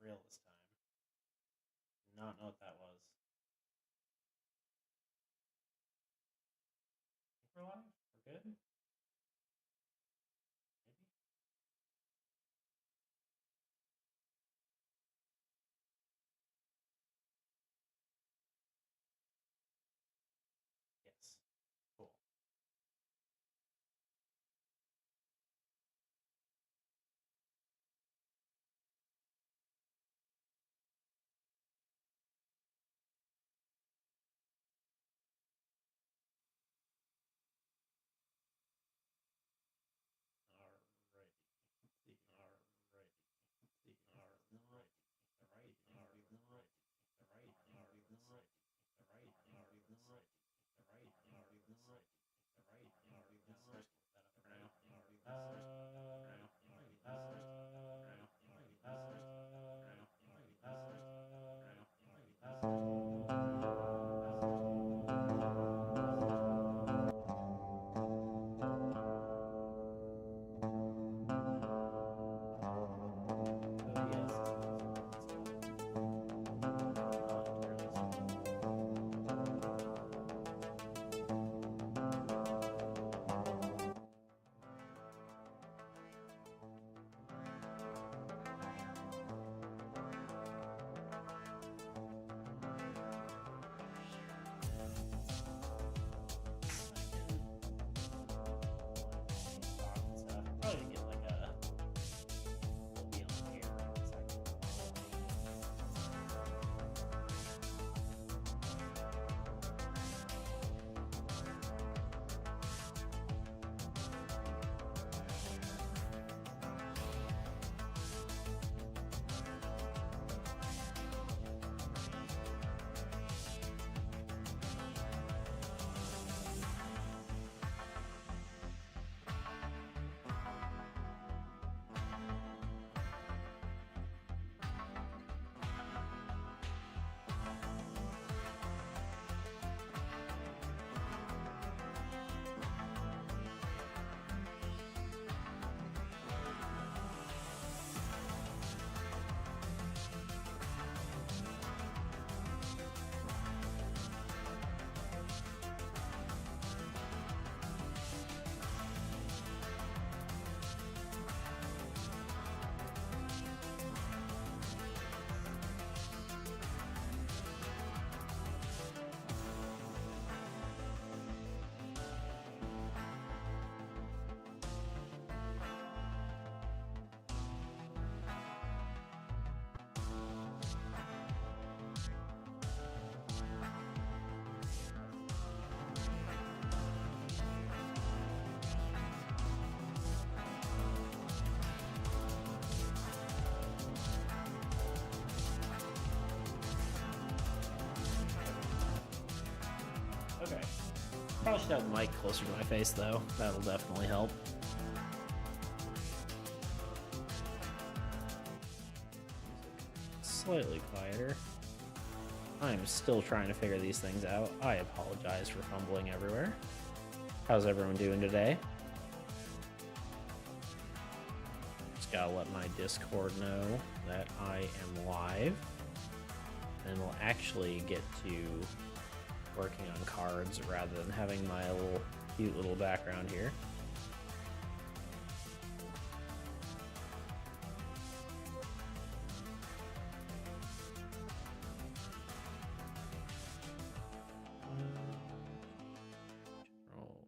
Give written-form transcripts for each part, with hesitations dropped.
real this time. Did not know what that was. We're live? We're good? Maybe? Yes. Cool. Probably get like a we'll be on here in a second. Okay. Probably should have the mic closer to my face, though. That'll definitely help. Slightly quieter. I'm still trying to figure these things out. I apologize for fumbling everywhere. How's everyone doing today? Just gotta let my Discord know that I am live. And we'll actually get to working on cards rather than having my cute little background here.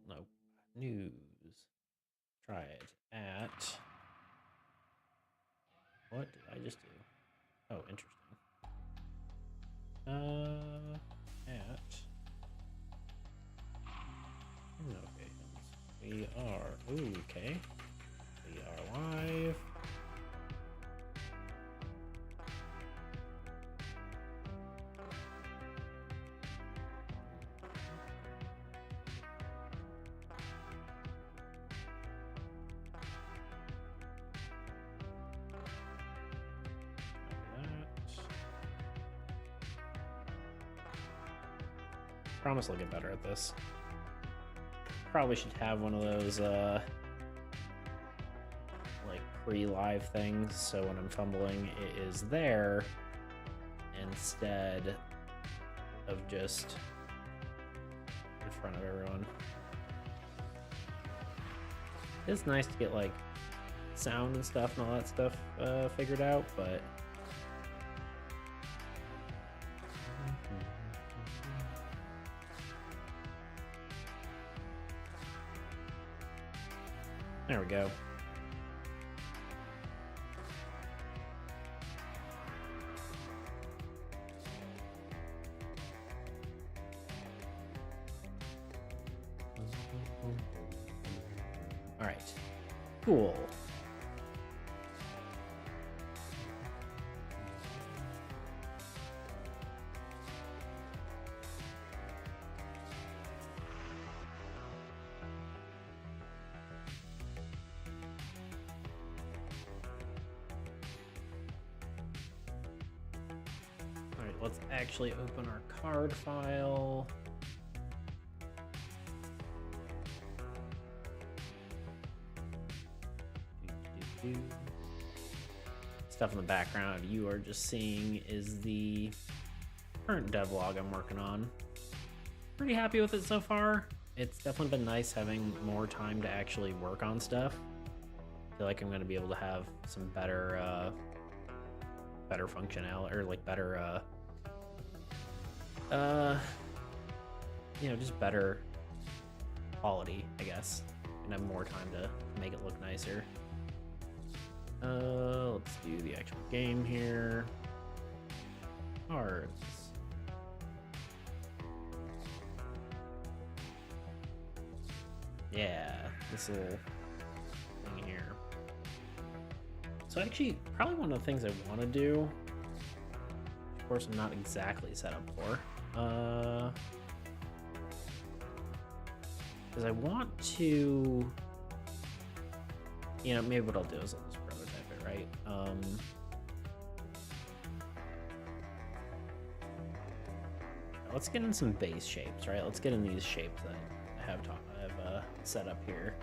Nope. News. Try it at. What did I just do? Oh, interesting. At notifications. We are okay. We are live. Promise I'll get better at this. Probably should have one of those like pre-live things, so when I'm fumbling, it is there instead of just in front of everyone. It's nice to get like sound and stuff and all that stuff figured out, but there we go. All right, cool. All right, let's actually open our card file. Stuff in the background you are just seeing is the current devlog I'm working on. Pretty happy with it so far. It's definitely been nice having more time to actually work on stuff. I feel like I'm going to be able to have some better better functionality, or like better you know, just better quality, I guess, and have more time to make it look nicer. Let's do the actual game here. Cards. Yeah, this little thing here. So actually, probably one of the things I want to do, of course I'm not exactly set up for, because I want to, you know, maybe what I'll do is I'll just prototype it, right? Let's get in some base shapes, right? Let's get in these shapes that I have set up here.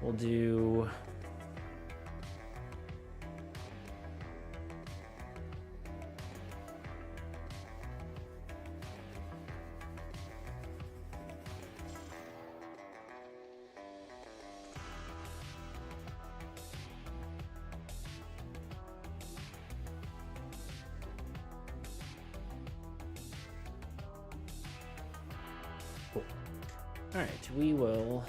We'll do cool. All right, we will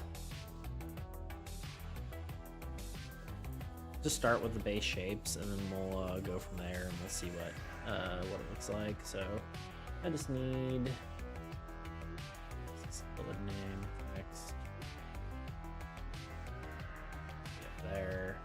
just start with the base shapes, and then we'll go from there, and we'll see what it looks like. So I just need solid name text. Get there.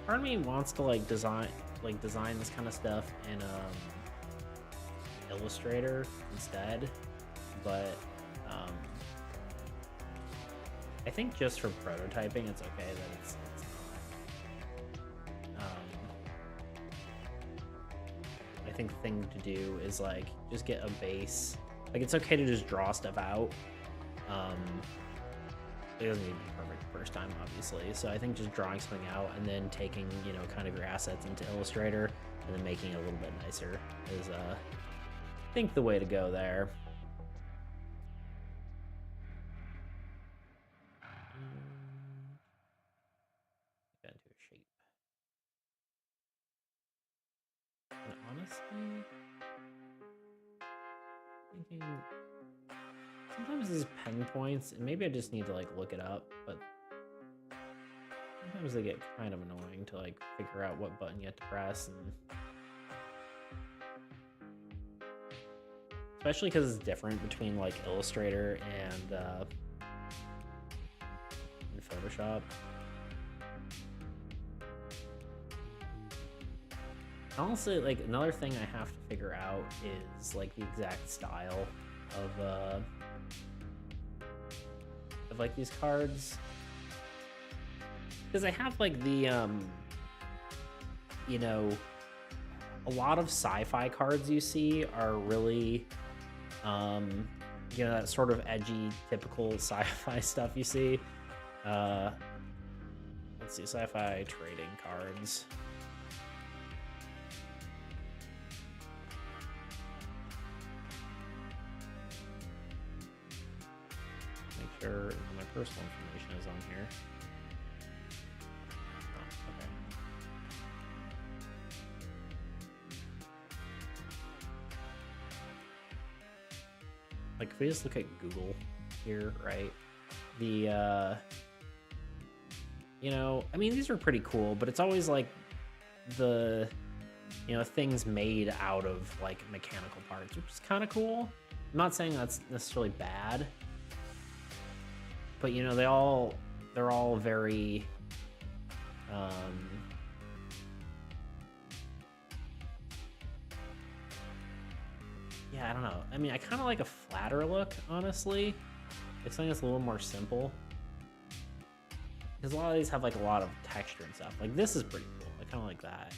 Part of me wants to design this kind of stuff in Illustrator instead, but I think just for prototyping it's okay that it's not. I think the thing to do is just get a base. It's okay to just draw stuff out. It doesn't need to be perfect the first time, obviously. So I think just drawing something out and then taking, kind of your assets into Illustrator and then making it a little bit nicer is, I think, the way to go there. Get into a shape. And honestly, thinking sometimes these pen points, and maybe I just need to look it up, but sometimes they get kind of annoying to figure out what button you have to press, and especially because it's different between Illustrator and Photoshop. Honestly, another thing I have to figure out is the exact style of these cards. Because I have like the you know, a lot of sci-fi cards you see are really you know, that sort of edgy, typical sci-fi stuff you see. Let's see, sci-fi trading cards. Make sure my personal information is on here. Oh, okay. Like if we just look at Google here, right? The you know, I mean, these are pretty cool, but it's always like the, you know, things made out of like mechanical parts, which is kind of cool. I'm not saying that's necessarily bad, but you know, they're all very yeah, I don't know. I mean, I kind of like a flatter look, honestly. It's something that's a little more simple. Because a lot of these have like a lot of texture and stuff. Like this is pretty cool. I kind of like that.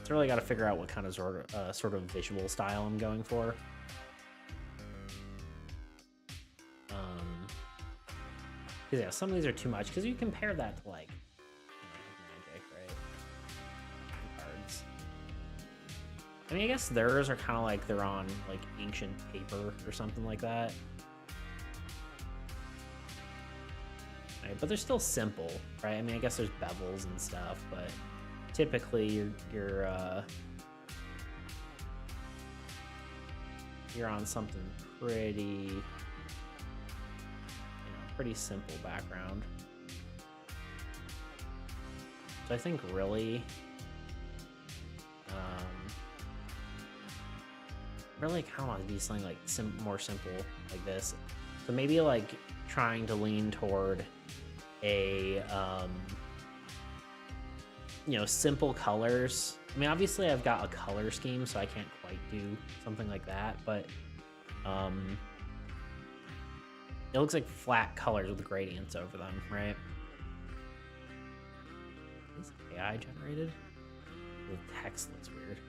So really got to figure out what kind of sort of visual style I'm going for. Because yeah, some of these are too much. Because you compare that to like, Magic, right? Cards. I mean, I guess theirs are kind of like they're on like ancient paper or something like that. Right, but they're still simple, right? I mean, I guess there's bevels and stuff, but typically you're on something pretty, you know, pretty simple background. So I think really, really kind of want to be something like more simple like this. So maybe like trying to lean toward a you know, simple colors. I mean, obviously I've got a color scheme, so I can't quite do something like that, but it looks like flat colors with gradients over them, right? Is AI generated? The text looks weird.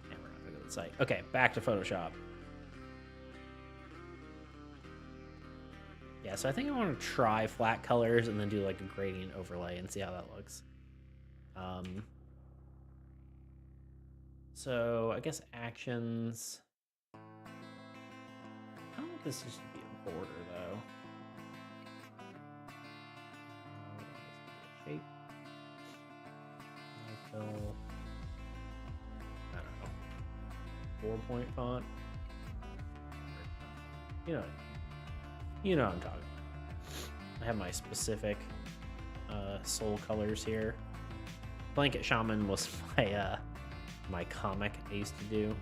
Yeah, we're not gonna go to the site. Okay, back to Photoshop. Yeah, so I think I want to try flat colors and then do like a gradient overlay and see how that looks. So I guess actions. I don't want this just to be a border though. Shape. Fill. I don't know. 4-point font. You know what I'm talking about. I have my specific soul colors here. Blanket Shaman was my my comic I used to do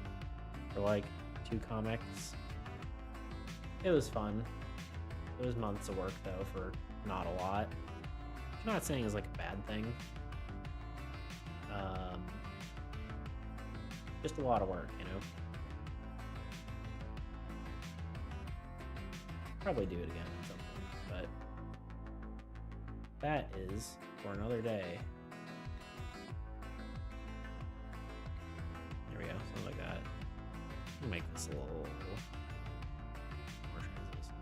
for like 2 comics. It was fun. It was months of work though for not a lot. I'm not saying it's like a bad thing. Just a lot of work, you know. Probably do it again at some point, but that is for another day. There we go, something like that. I'll make this a little more translucent.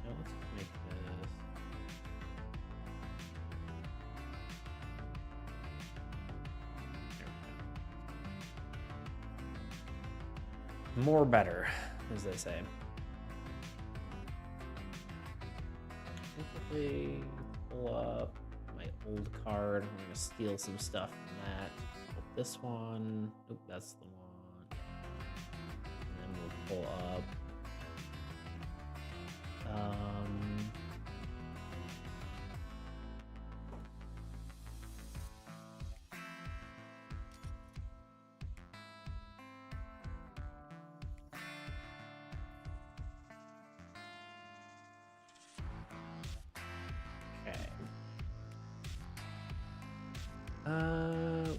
Now let's make this. There we go. More better, as they say. Quickly pull up my old card. We're gonna steal some stuff from that. Pull this one. Nope, that's the one. And then we'll pull up.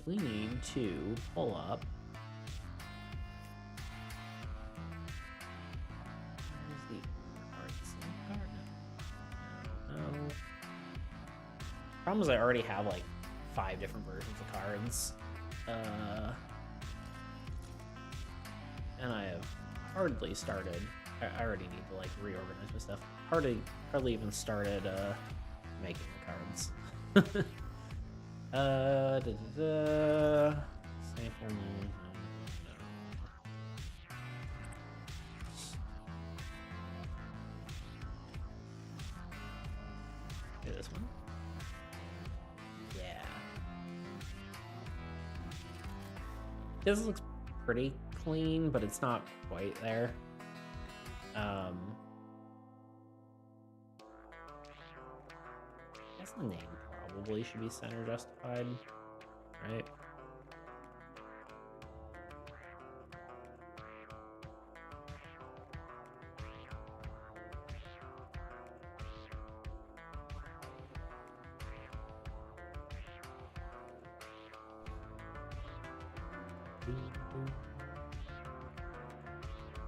we need to pull up. Where's the cards? No. Problem is I already have like 5 different versions of cards. And I have hardly started. I already need to like reorganize my stuff. Hardly even started making the cards. Safe only. Okay, this one. Yeah. This looks pretty clean, but it's not quite there. I guess the name probably should be center justified, right?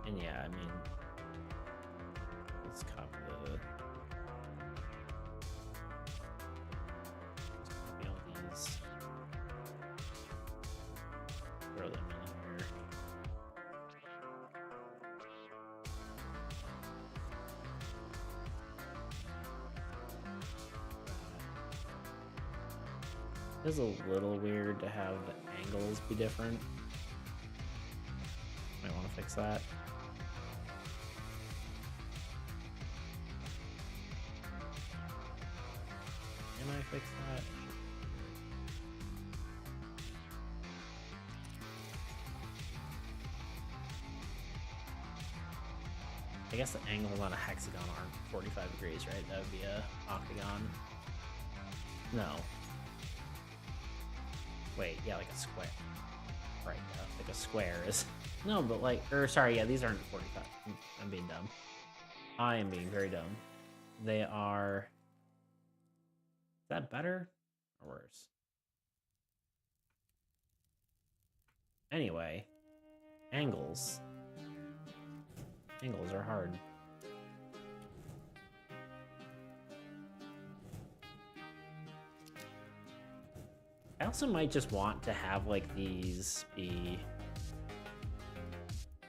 And yeah, I mean, let's copy all these, throw them in here. It is a little weird to have the angles be different. Might want to fix that. Can I fix that? I guess the angles on a hexagon aren't 45 degrees, right? That would be a octagon. No. Wait, yeah, like a square. Right, like a square is. No, but like, or sorry, yeah, these aren't 45. I'm being dumb. I am being very dumb. They are. Is that better or worse? Anyway, angles. Angles are hard. I also might just want to have like these be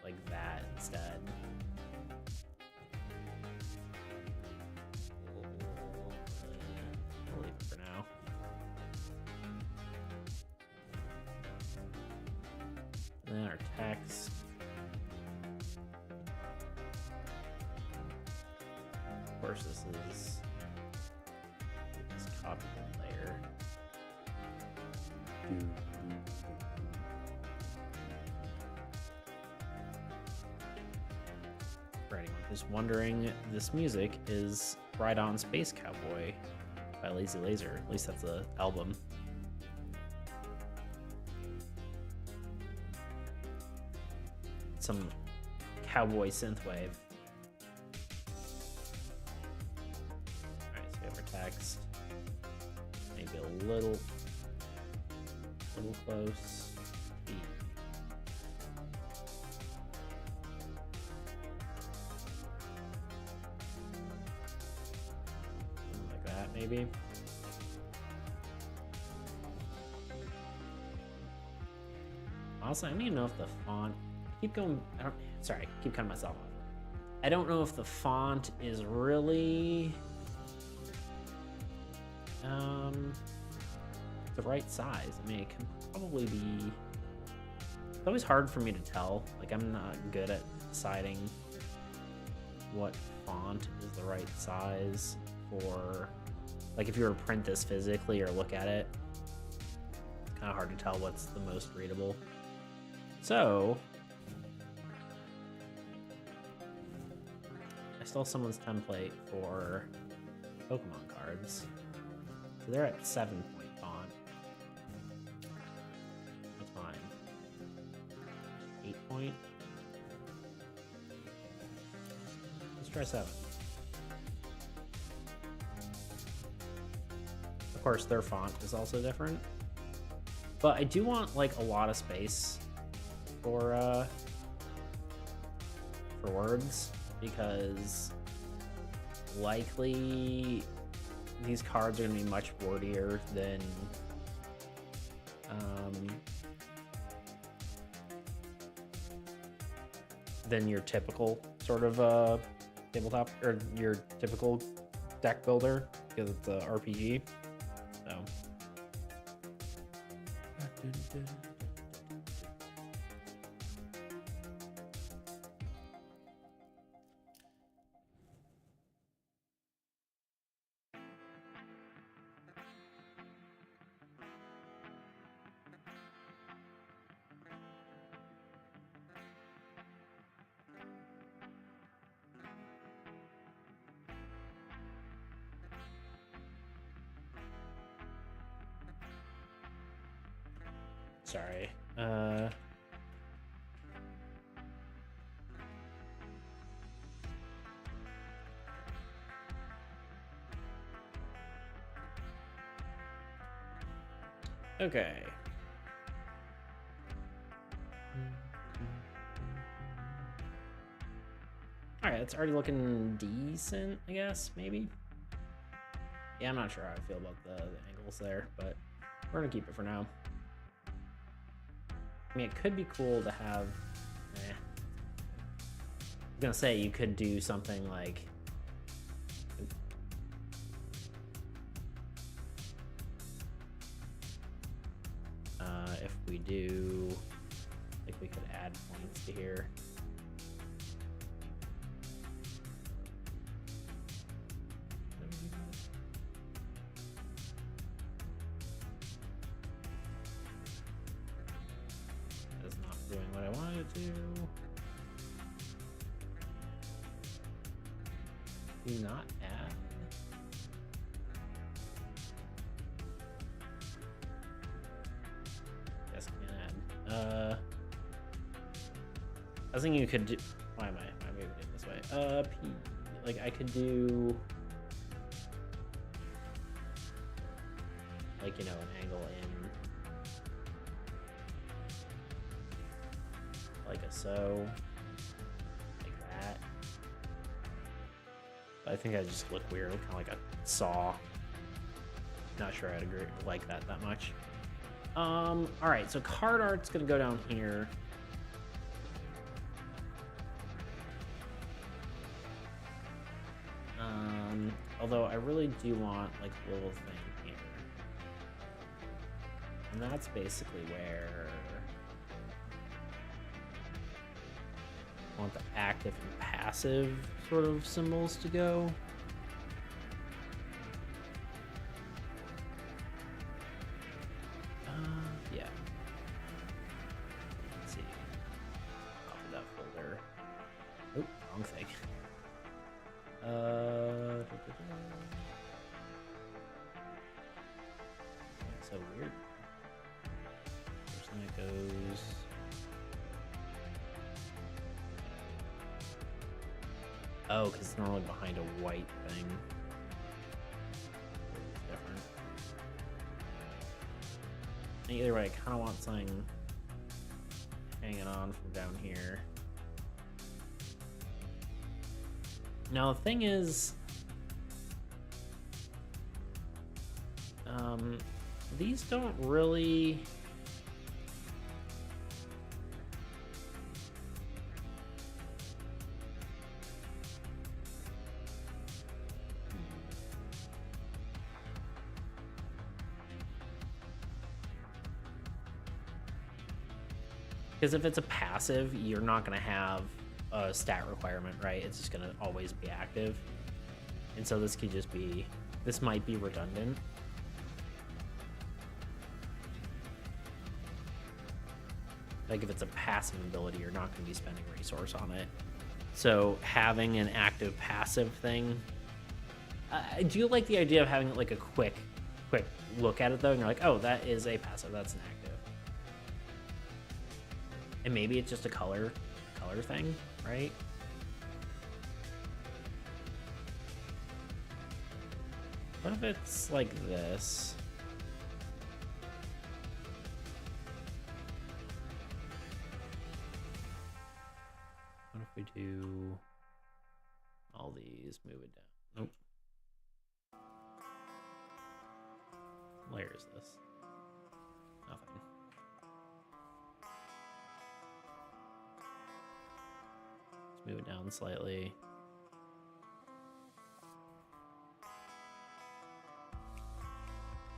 like that instead. I'll leave it for now. And then our text. Of course, this is copy the layer. For anyone who's wondering, this music is Ride On Space Cowboy by Lazy Laser. At least that's the album. Some cowboy synthwave. Alright, so we have our text. Maybe a little close. Something like that, maybe. Also, I don't even know if the font. Keep going. Sorry, keep cutting myself off. I don't know if the font is really the right size. I mean, it can probably be. It's always hard for me to tell. Like, I'm not good at deciding what font is the right size for. Like, if you were to print this physically or look at it, it's kind of hard to tell what's the most readable. So, I stole someone's template for Pokemon cards. So they're at 7-point font. What's mine? 8-point? Let's try 7. Of course, their font is also different. But I do want like a lot of space for words, because likely these cards are going to be much wordier than your typical sort of tabletop, or your typical deck builder, because it's a RPG. So sorry. Okay. All right, it's already looking decent, I guess, maybe. Yeah, I'm not sure how I feel about the angles there, but we're gonna keep it for now. I mean, it could be cool to have. I was gonna say you could do something like. If we do, like, we could add points to here. That's not doing what I wanted it to. Do not add. Yes, can add. I was thinking you could do. Why am I moving it this way? P. Like I could do. Like, you know, an angle in. Like a so. Like that. But I think I just look weird, kind of like a saw. Not sure I'd agree like that much. All right, so card art's gonna go down here. Although I really do want like a little thing here, and that's basically where I want the active and passive sort of symbols to go. Yeah. Let's see. Copy that folder. Oh, wrong thing. That's so weird. First thing that goes. Oh, because it's normally behind a white thing. It's different. Either way, I kind of want something hanging on from down here. Now, the thing is, these don't really... Because if it's a passive, you're not going to have a stat requirement, right? It's just going to always be active. And so this could just be, this might be redundant. Like if it's a passive ability, you're not going to be spending resource on it. So having an active passive thing, I do like the idea of having like a quick look at it though. And you're like, oh, that is a passive, that's an active. And maybe it's just a color thing, right? What if it's like this? do all these, move it down. Nope. What layer is this? Nothing. Let's move it down slightly.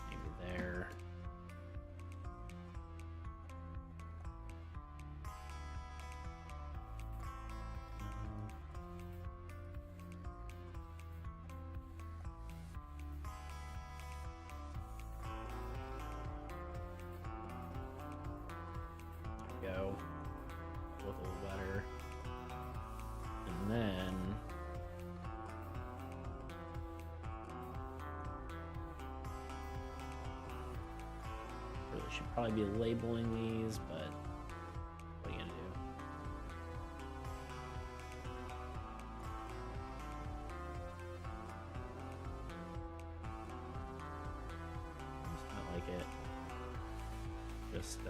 Maybe there. Go look a little better, and then really should probably be labeling these, but what are you gonna do? Just not like it. Just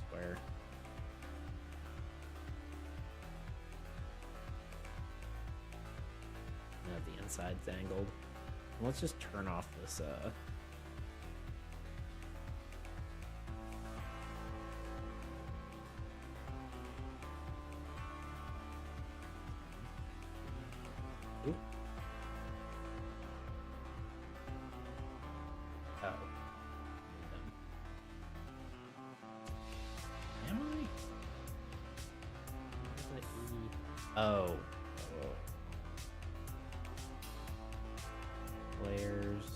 square. Now the inside's angled. Let's just turn off this Oop. Oh. Am I? Oh. Layers.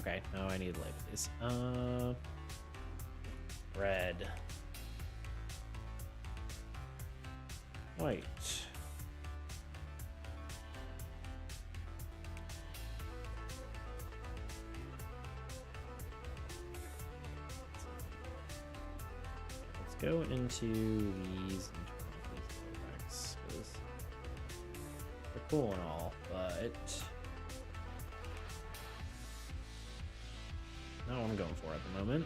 Okay, now I need labels. Red. White. Let's go into these and turn off these effects, because they're cool and all, but not what I'm going for at the moment.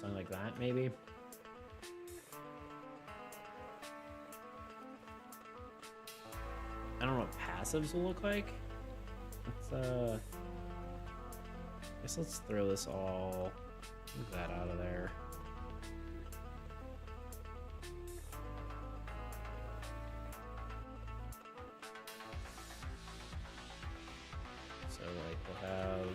Something like that, maybe. I don't know what passives will look like. Let's I guess let's throw this all, move that out of there. So like we'll have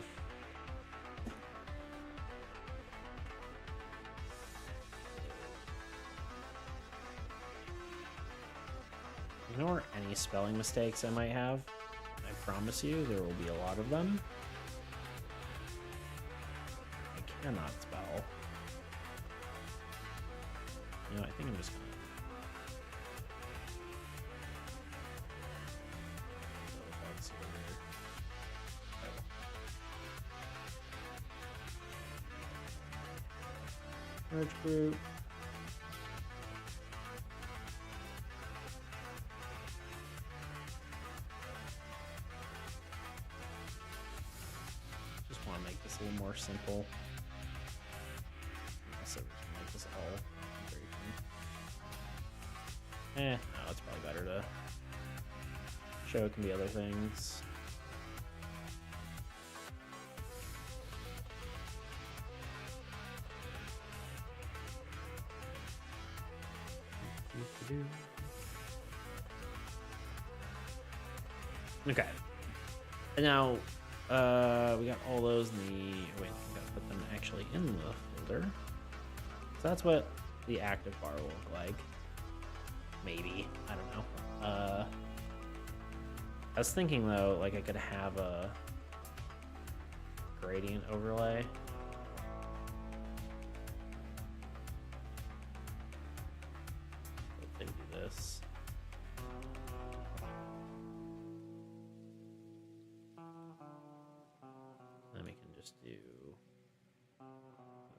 ignore any spelling mistakes I might have. I promise you there will be a lot of them. I cannot spell. You know, I think I'm just gonna merge group. Just want to make this a little more simple. So we can make this all no, it's probably better to show it can be other things. Okay. And now we got all those in the wait, we gotta put them actually in the folder. So that's what the active bar will look like. maybe. I don't know. I was thinking though, like I could have a gradient overlay. Let's do this. Then we can just do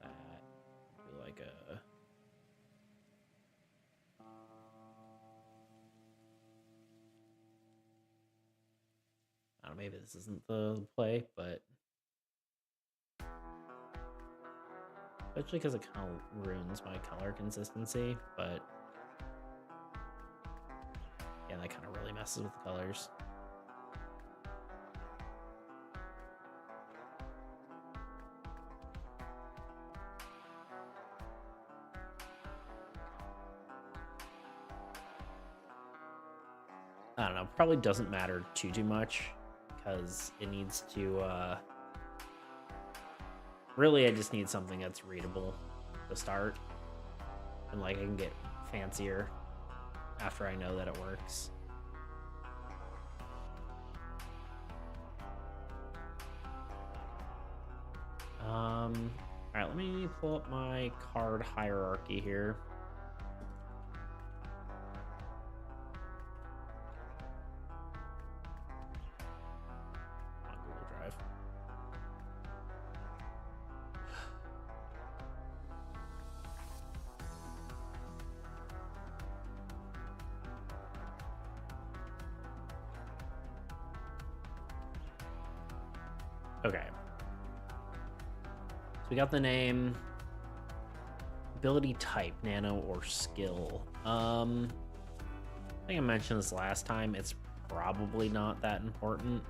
that. Do like a I don't know, maybe this isn't the play, but especially because it kind of ruins my color consistency, but yeah, that kind of really messes with the colors. I don't know, probably doesn't matter too much because it needs to really I just need something that's readable to start, and like I can get fancier after I know that it works. All right, let me pull up my card hierarchy here. On Google Drive. Okay. So we got the name, ability type, nano or skill. I think I mentioned this last time. It's probably not that important.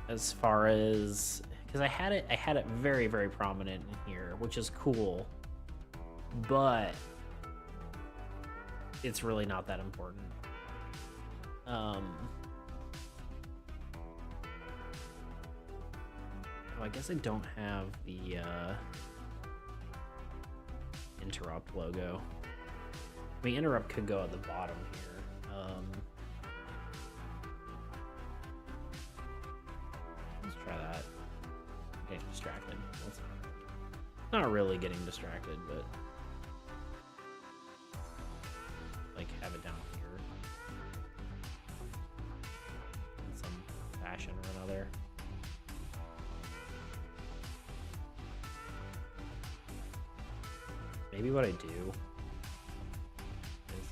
As far as, because I had it very, very prominent in here, which is cool, but it's really not that important. Oh, I guess I don't have the interrupt logo. I mean, interrupt could go at the bottom here. Let's try that. Getting distracted. Not really getting distracted, but like have it down here in some fashion or another. Maybe what I do is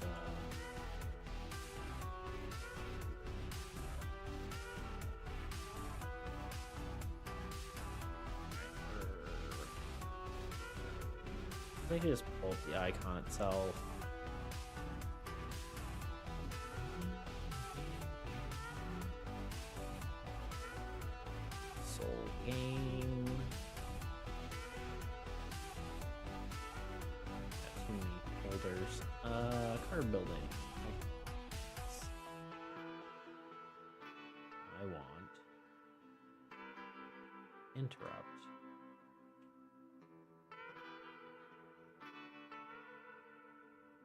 I can just pull up the icon itself. Soul game. Got too many folders. Card building. I want interrupt.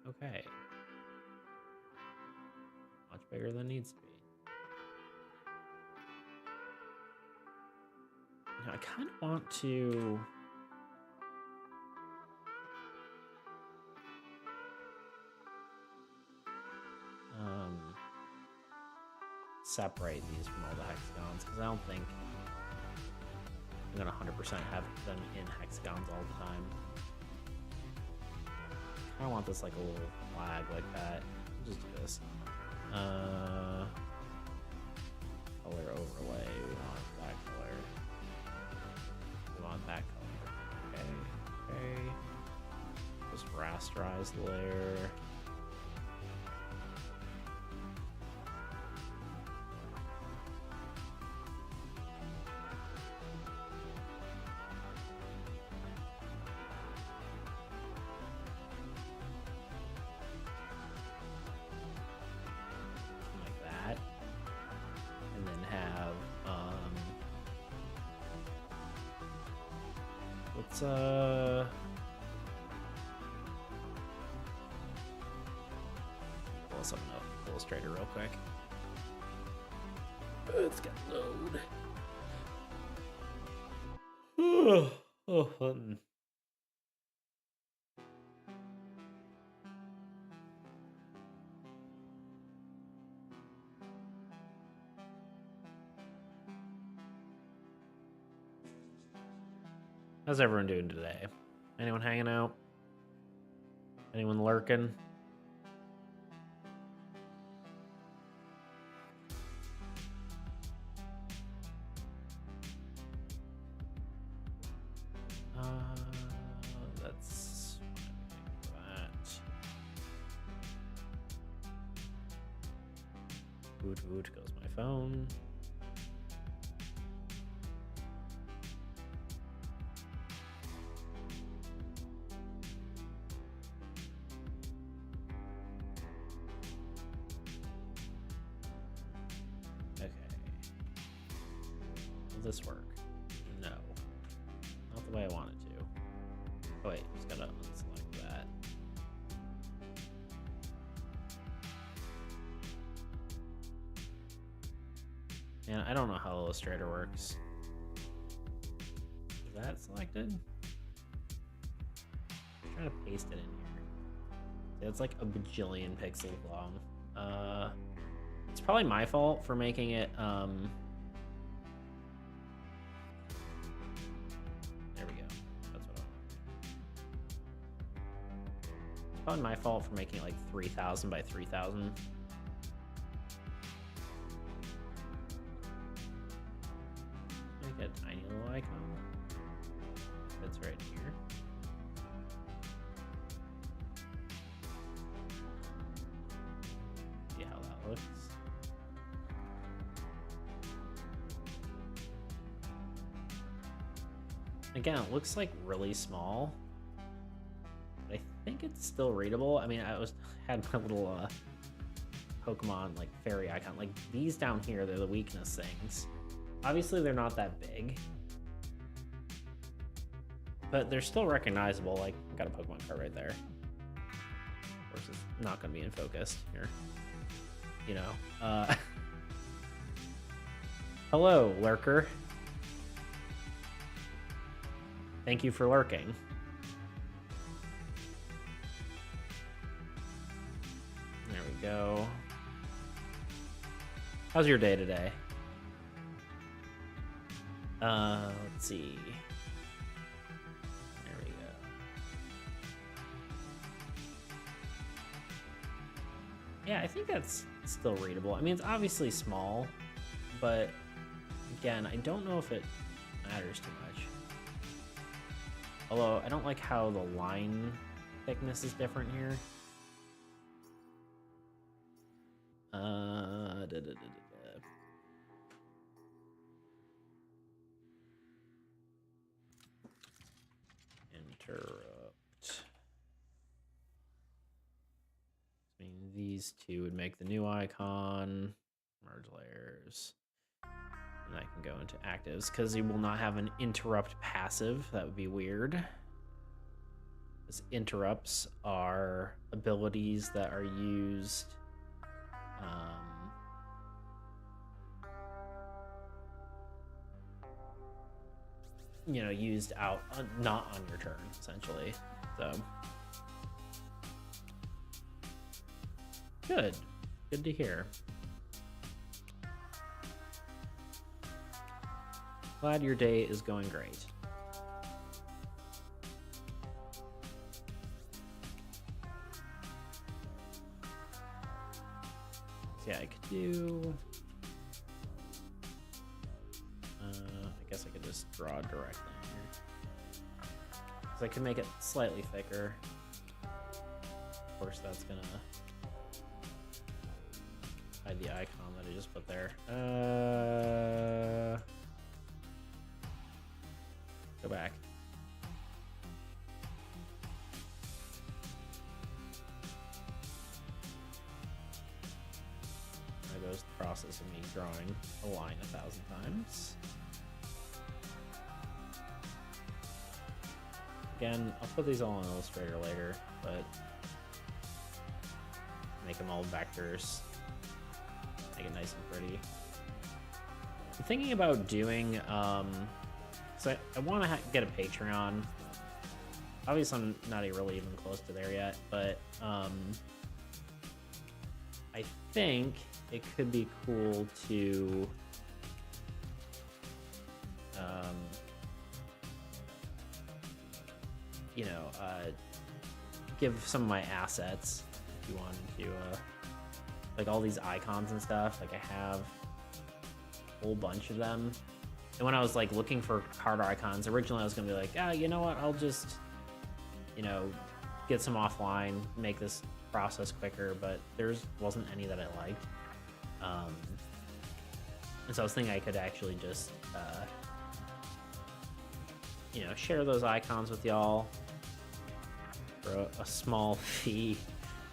Okay. Much bigger than it needs to be. Now, I kind of want to separate these from all the hexagons, because I don't think I'm gonna 100% have them in hexagons all the time. I want this like a little flag like that. We'll just do this. Color overlay. We want that color. We want that color. Okay. Okay. Just rasterize the layer. pull this up in Illustrator real quick. It's got load. Button. How's everyone doing today? Anyone hanging out? Anyone lurking? That's that. Woot goes my phone. This work? No. Not the way I want it to. Oh wait, just gotta unselect that. And I don't know how Illustrator works. Is that selected? I'm trying to paste it in here. It's like a bajillion pixels long. It's probably my fault for making it probably my fault for making it like 3000 by 3000. Make a tiny little icon. That's right here. See how that looks. Again, it looks like really small. I think it's still readable. I mean, had my little Pokemon like fairy icon. Like these down here, they're the weakness things. Obviously, they're not that big, but they're still recognizable. Like, I've got a Pokemon card right there. Of course, it's not going to be in focus here. You know. Hello, lurker. Thank you for lurking. Go. How's your day today? Let's see. There we go. Yeah, I think that's still readable. I mean, it's obviously small, but again, I don't know if it matters too much. Although, I don't like how the line thickness is different here. Interrupt. I mean, these two would make the new icon. Merge layers. And I can go into actives because you will not have an interrupt passive. That would be weird. Because interrupts are abilities that are used you know, used out, not on your turn, essentially. So, good to hear. Glad your day is going great. So yeah, I could do. I guess I could just draw directly here. So I can make it slightly thicker. Of course, that's gonna hide the icon that I just put there. Go back. There goes the process of me drawing a line 1,000 times. Again, I'll put these all in Illustrator later, but make them all vectors. Make it nice and pretty. I'm thinking about doing, so I want to get a Patreon. Obviously, I'm not really even close to there yet, but I think it could be cool to you know, give some of my assets if you wanted to, like all these icons and stuff. Like I have a whole bunch of them. And when I was like looking for card icons, originally I was gonna be like, ah, you know what? I'll just, you know, get some offline, make this process quicker. But wasn't any that I liked. And so I was thinking I could actually just, you know, share those icons with y'all for a small fee.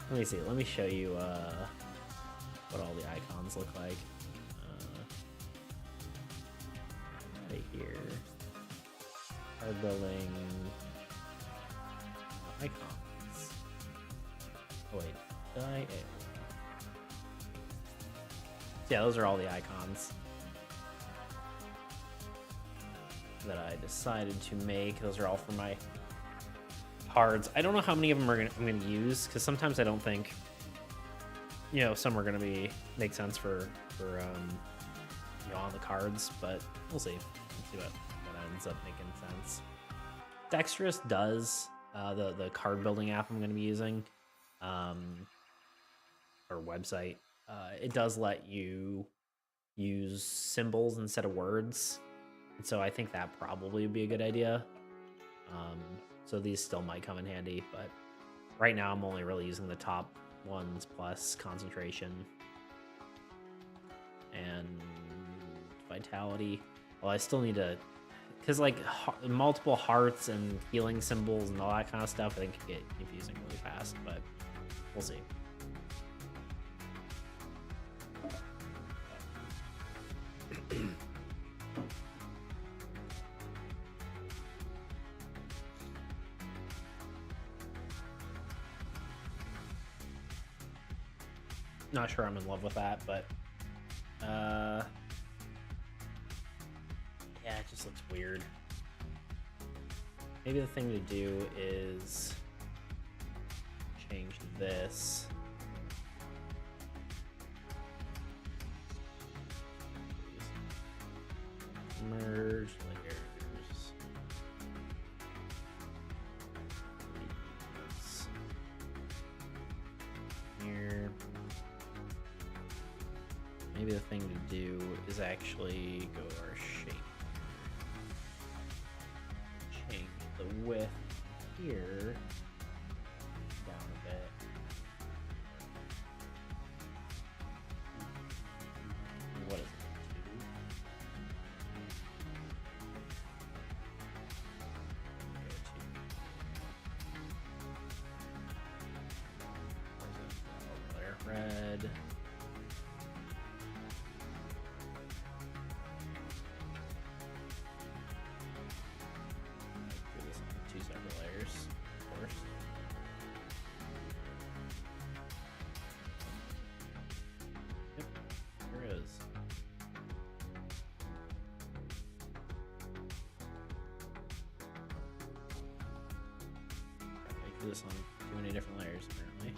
Let me see. Let me show you what all the icons look like. Right here. Card building icons. Oh wait, did I? Yeah, those are all the icons that I decided to make. Those are all for my cards. I don't know how many of them I'm gonna use, because sometimes I don't think, you know, some are gonna make sense for you know, on the cards, but we'll see. Let's see what ends up making sense. Dexterous does the card building app I'm gonna be using, or website. It does let you use symbols instead of words. And so I think that probably would be a good idea. So these still might come in handy, but right now I'm only really using the top ones plus concentration and vitality. Well, I still need to, because like multiple hearts and healing symbols and all that kind of stuff, I think could get confusing really fast, but we'll see. Not sure I'm in love with that, but yeah, it just looks weird. Maybe the thing to do is change this. Merge layers. Here. Maybe the thing to do is actually go to our shape. Change the width here down a bit. What is it? Red. Do this on 2 separate layers, of course. Yep, there is. Make this on too many different layers, apparently.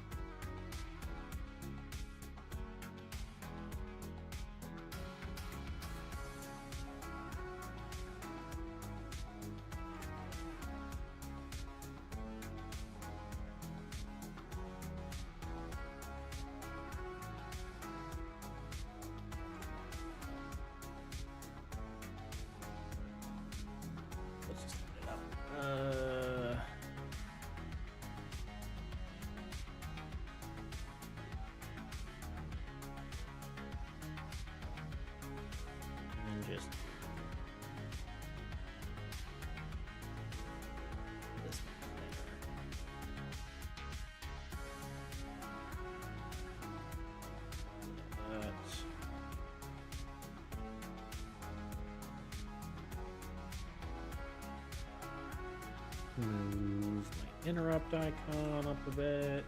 Let's just clean it up. And just this one there. That. Move my interrupt icon up a bit.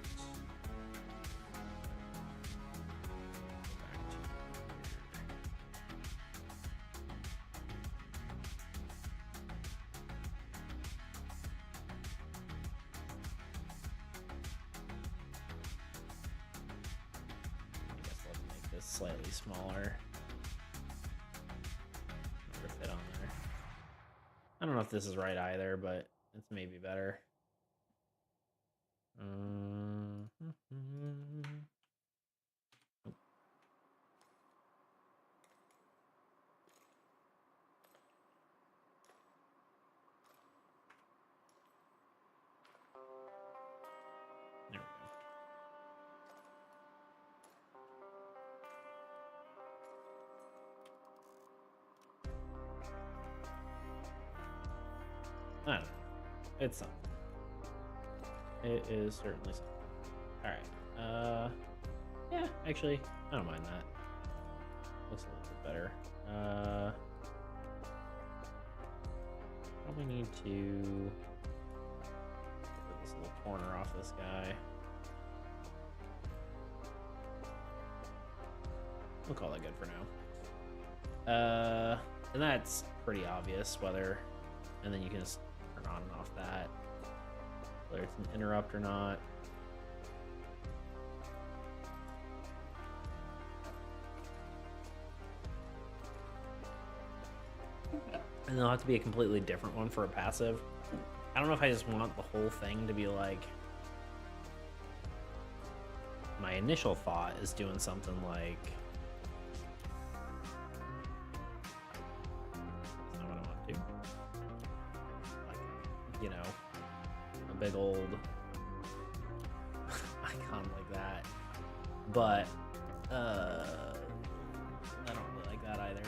slightly smaller. Never fit on there. I don't know if this is right either, but it's maybe better. There we go. I don't know. It's something. It is certainly something. Alright. Yeah, actually, I don't mind that. Looks a little bit better. Probably need to get this little corner off this guy. We'll call that good for now. And that's pretty obvious whether, and then you can just turn on and off that, whether it's an interrupt or not. And there'll have to be a completely different one for a passive. I don't know if I just want the whole thing to be like... My initial thought is doing something like... That's not what I want to do. Like, you know, a big old icon like that. But, I don't really like that either.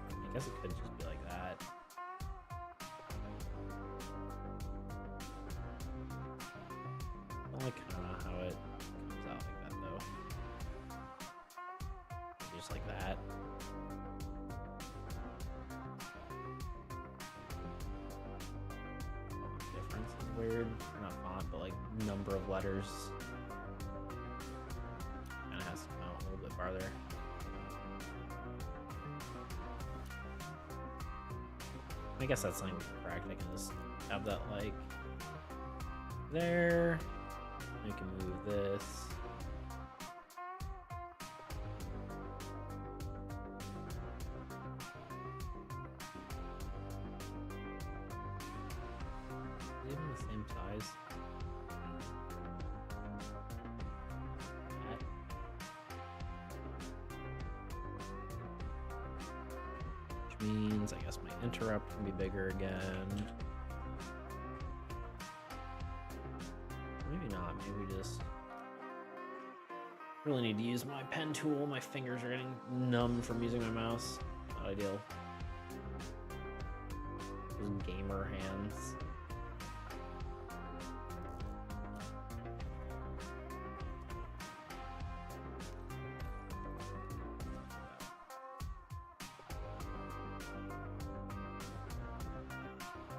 I guess it could just be like that. I like kind of how it comes out like that, though. Just like that. Font difference is weird. Or not font, but like number of letters. Kind of has to come out a little bit farther. I guess that's something correct. I can just have that like there. I can move this. Are they even the same size? That. Which means I guess my interrupt can be bigger again. Maybe not. Maybe we just really need to use my pen tool. My fingers are getting numb from using my mouse. Not ideal. Those gamer hands.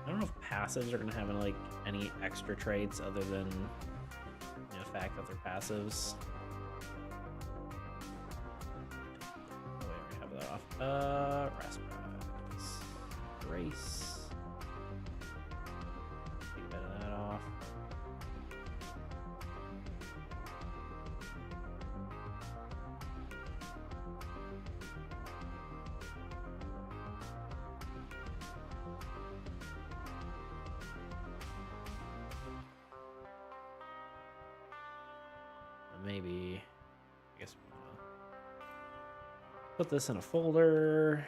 I don't know if passives are going to have like any extra traits other than the fact that they're passives. Oh, wait, I already have that off. Raspberries. Grace. Take a bit of that off. Maybe, I guess we'll put this in a folder.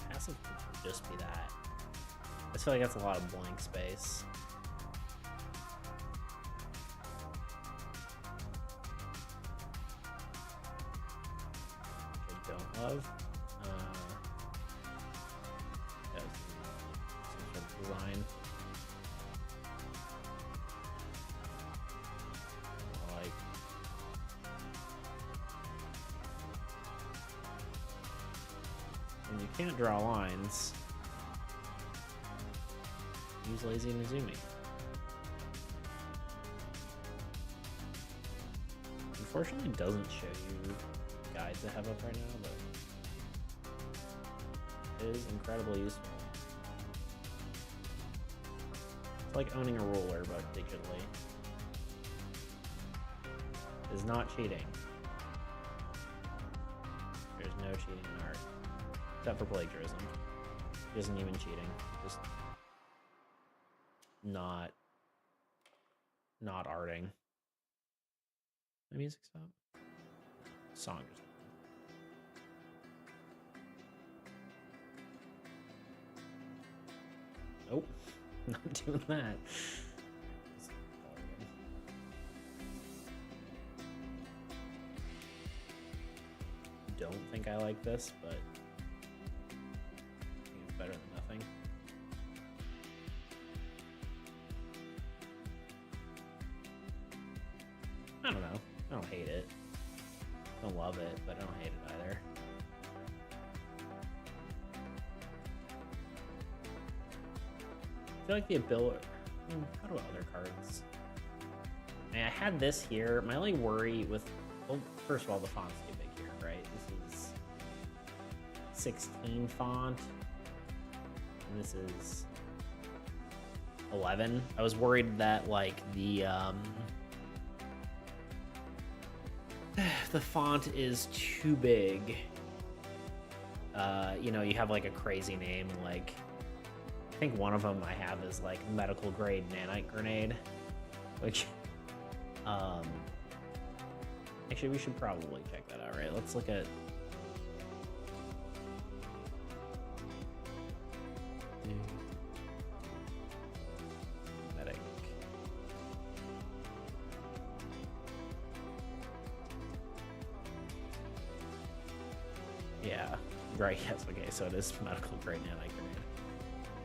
Passive could just be that. I feel like that's a lot of blank space. Love. Yeah, some sort of design. Like, when you can't draw lines, use lazy Mizumi. Unfortunately, it doesn't show you guide to have up right now, but it is incredibly useful. It's like owning a ruler, but digitally. It's not cheating. There's no cheating in art. Except for plagiarism. It isn't even cheating. Just not arting. The music stop? Song or something. Nope. Not doing that. Don't think I like this, but I think it's better than nothing. I don't know. I don't hate it. Don't love it, but I don't hate it either. I feel like the ability... How do other cards... I mean, I had this here. My only worry with... Well, first of all, the font's too big here, right? This is 16 font. And this is 11. I was worried that, like, the font is too big. You know, you have, like, a crazy name, like... I think one of them I have is like medical grade nanite grenade, which actually we should probably check that out, right? Let's look at medic. Yeah, right, yes, okay, so it is medical grade nanite grenade.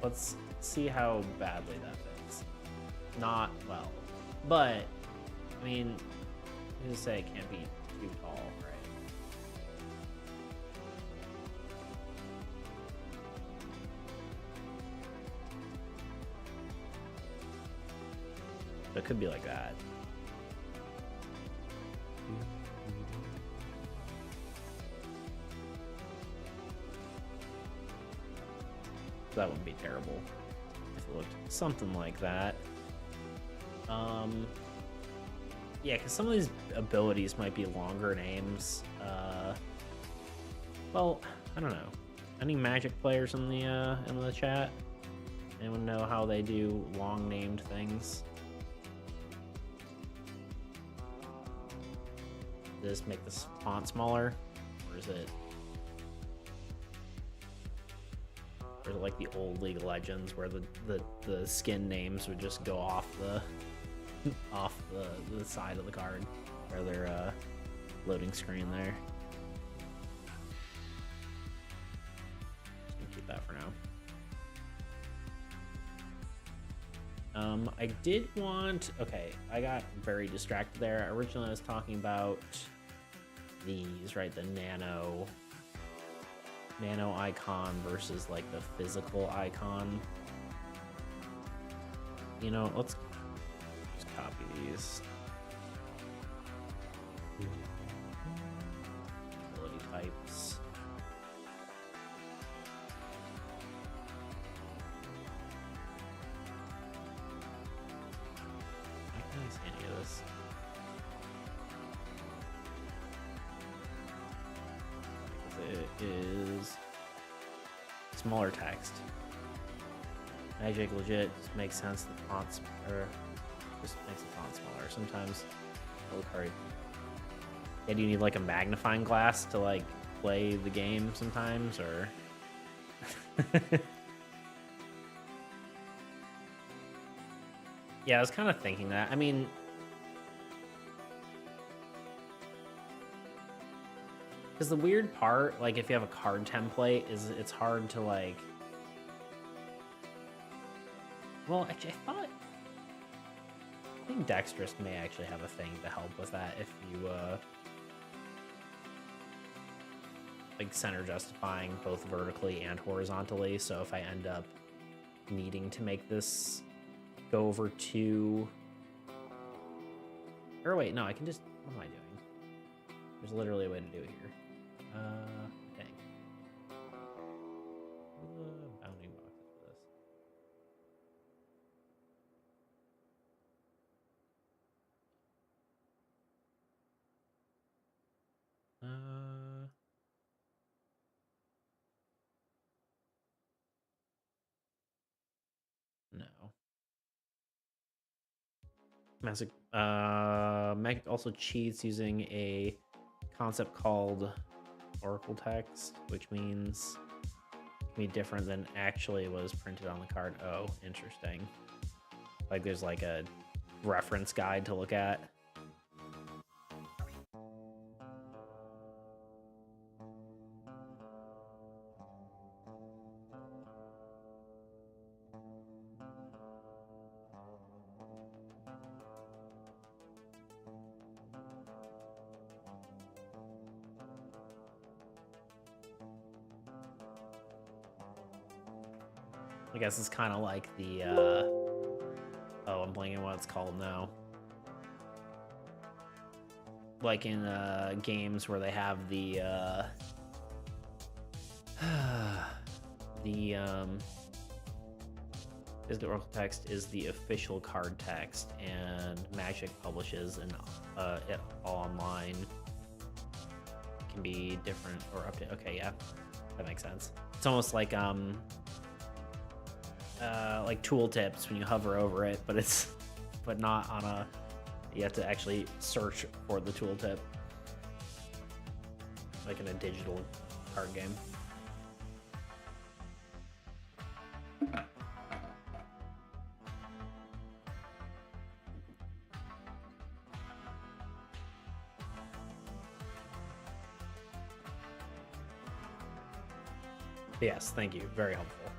Let's see how badly that fits. Not well, but I mean, you just say it can't be too tall, right? So it could be like that. That wouldn't be terrible if it looked something like that. Yeah, because some of these abilities might be longer names. Well, I don't know. Any Magic players in the chat? Anyone know how they do long named things? Does this make the font smaller, or is it? Or like the old League of Legends where the skin names would just go off the the side of the card or their loading screen there. Just gonna keep that for now. I did want... Okay, I got very distracted there. Originally I was talking about these, right? The nano icon versus like the physical icon. You know, let's just copy these. Ability types. I can't see any of this. It is smaller text. Magic legit just makes sense. The fonts, or just makes the font smaller. Sometimes it'll look hard. Yeah, do you need like a magnifying glass to like play the game sometimes, or? Yeah, I was kind of thinking that. I mean, because the weird part, like if you have a card template, is it's hard to like... Well, actually, I think Dexterous may actually have a thing to help with that if you, like center justifying both vertically and horizontally. So if I end up needing to make this go over two... Or wait, no, I can just... What am I doing? There's literally a way to do it here. Dang. What are the bounding boxes for this? No. Magic also cheats using a concept called Oracle text, which means it can be different than actually was printed on the card. Oh, interesting. Like there's like a reference guide to look at. I guess it's kind of like the, oh, I'm blanking what it's called now. Like in games where they have the, is the Oracle text is the official card text, and Magic publishes it all online. It can be different or update. Okay, yeah, that makes sense. It's almost like tooltips when you hover over it, but not on a. You have to actually search for the tooltip, like in a digital card game. Yes, thank you. Very helpful.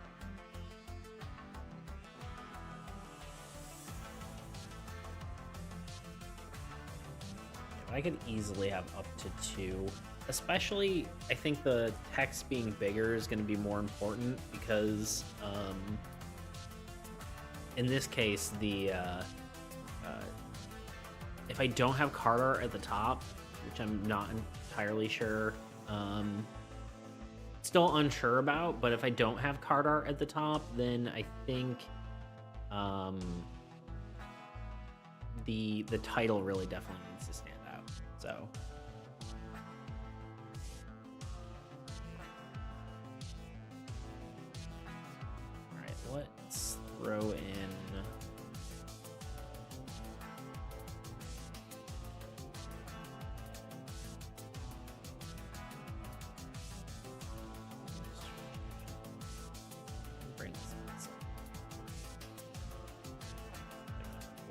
I could easily have up to 2. Especially, I think the text being bigger is going to be more important because, in this case, the if I don't have card art at the top, which I'm not entirely sure, still unsure about, but if I don't have card art at the top, then I think the title really definitely needs to stand out. So all right, let's throw in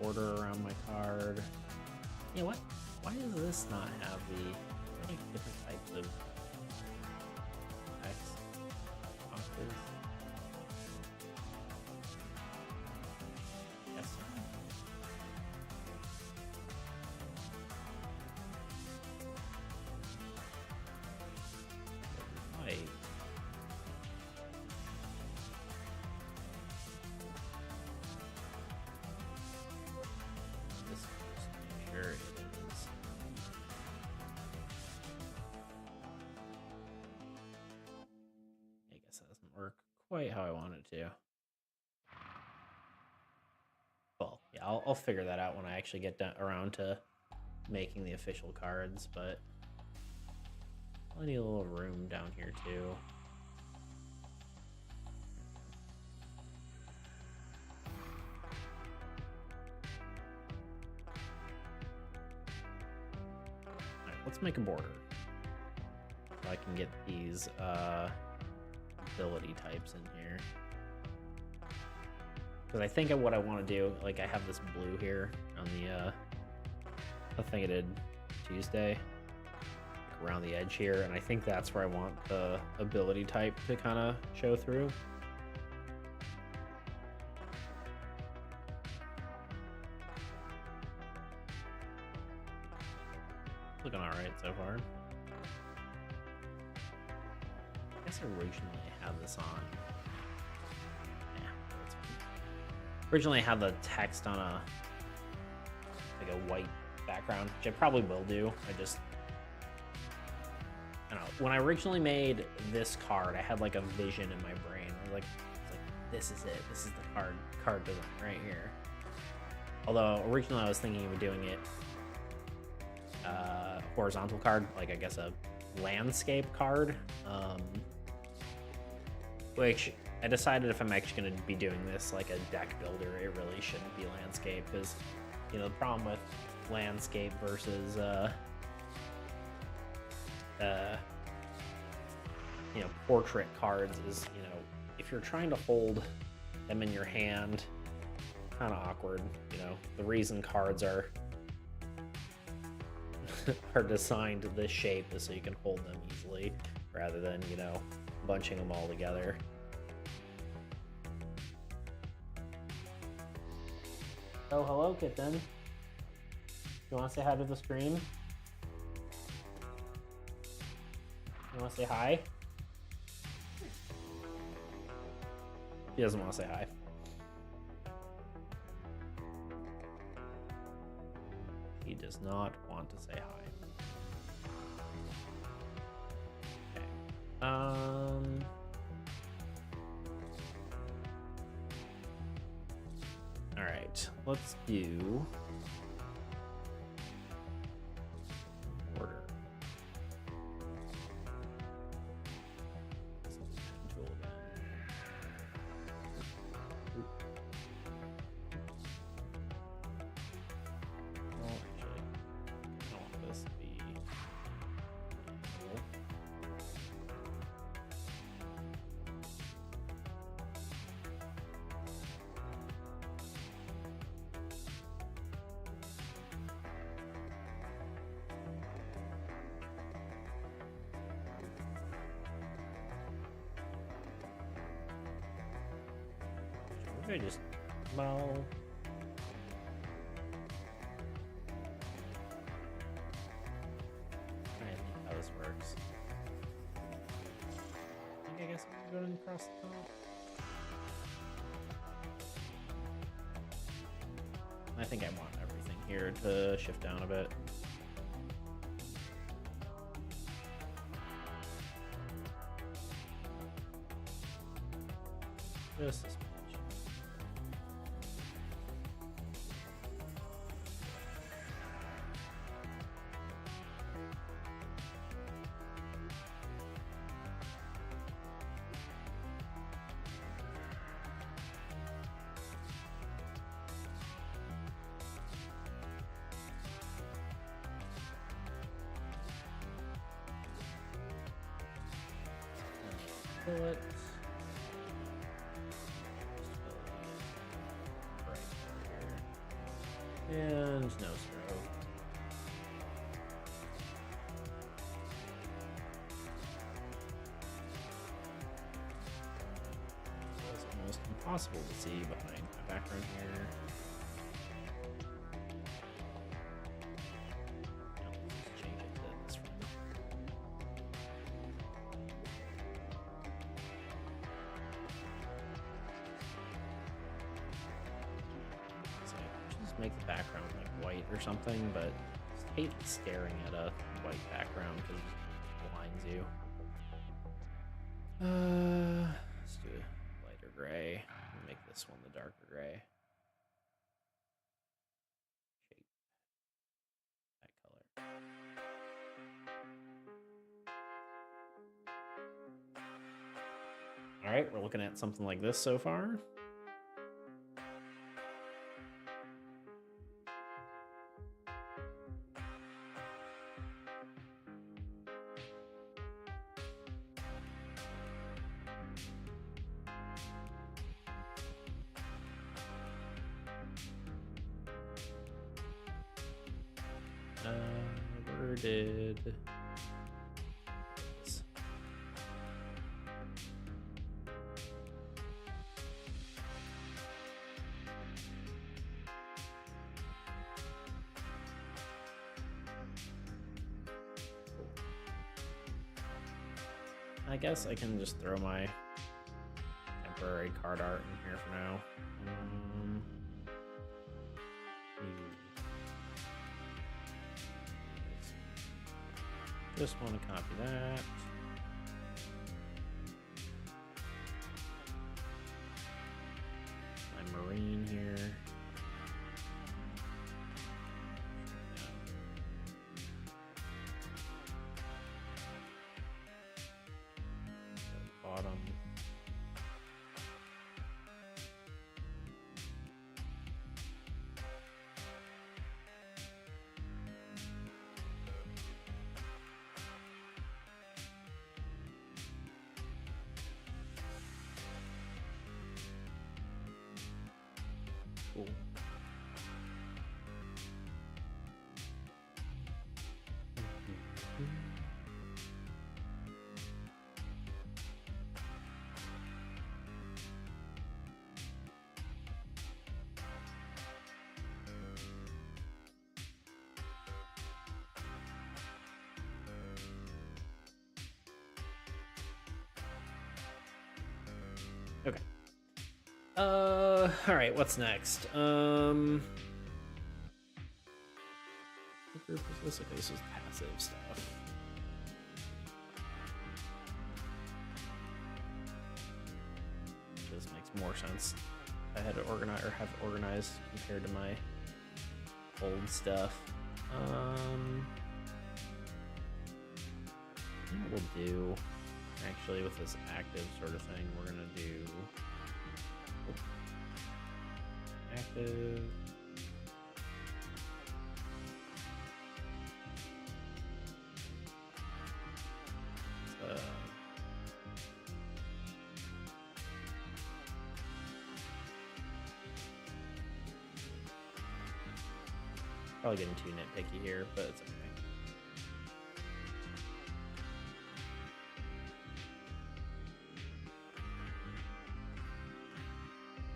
border around my card. Yeah, what? Why does this not have the like different types of text boxes? Yes. Right. Sure it is. I guess that doesn't work quite how I want it to. Well, yeah, I'll figure that out when I actually get around to making the official cards, but I need a little room down here too. Let's make a border so I can get these ability types in here. Because I think of what I want to do, like I have this blue here on the thing I did Tuesday, like around the edge here, and I think that's where I want the ability type to kind of show through. Looking all right so far. I guess originally I had this on. Yeah, that's fine. Originally I had the text on a white background, which I probably will do. I just don't know. When I originally made this card, I had like a vision in my brain. I was like, this is it. This is the card design right here. Although originally I was thinking of doing it horizontal card, like I guess a landscape card. Which I decided if I'm actually going to be doing this like a deck builder, it really shouldn't be landscape, because you know the problem with landscape versus you know, portrait cards is, you know, if you're trying to hold them in your hand, kind of awkward. You know, the reason cards are are designed this shape is so you can hold them easily, rather than, you know, bunching them all together. Oh, hello, kitten. You want to say hi to the stream? You want to say hi? He doesn't want to say hi. He does not want to say hi. Okay. All right. Let's do order. I just, well, trying to think how this works. I guess I'm going across the top. I think I want everything here to shift down a bit. Just this. Bullet. Right here. And no stroke. It's almost impossible to see behind my background here. Let's change it to this one. Just make the background like white or something, but just hate staring at a white background because it just blinds you. Let's do a lighter gray. Make this one the darker gray. Shape that color. All right, we're looking at something like this so far. Where did I guess I can just throw my temporary card art in here for now. Just want to copy that. My marine here. Bottom. Cool. Okay. All right. What's next? What group is this? Okay, this is passive stuff. This makes more sense. I had to organize or have organized compared to my old stuff. What we'll do actually with this active sort of thing, we're gonna do active. Probably getting too nitpicky here, but it's okay.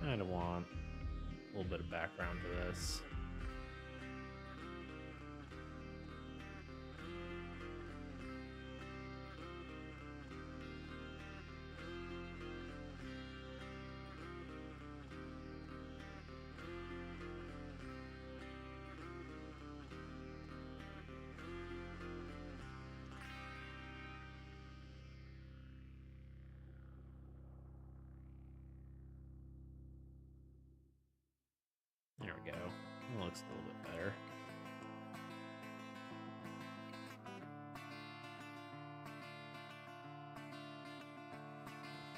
I kind of want a little bit of background to this. There we go. It looks a little bit better.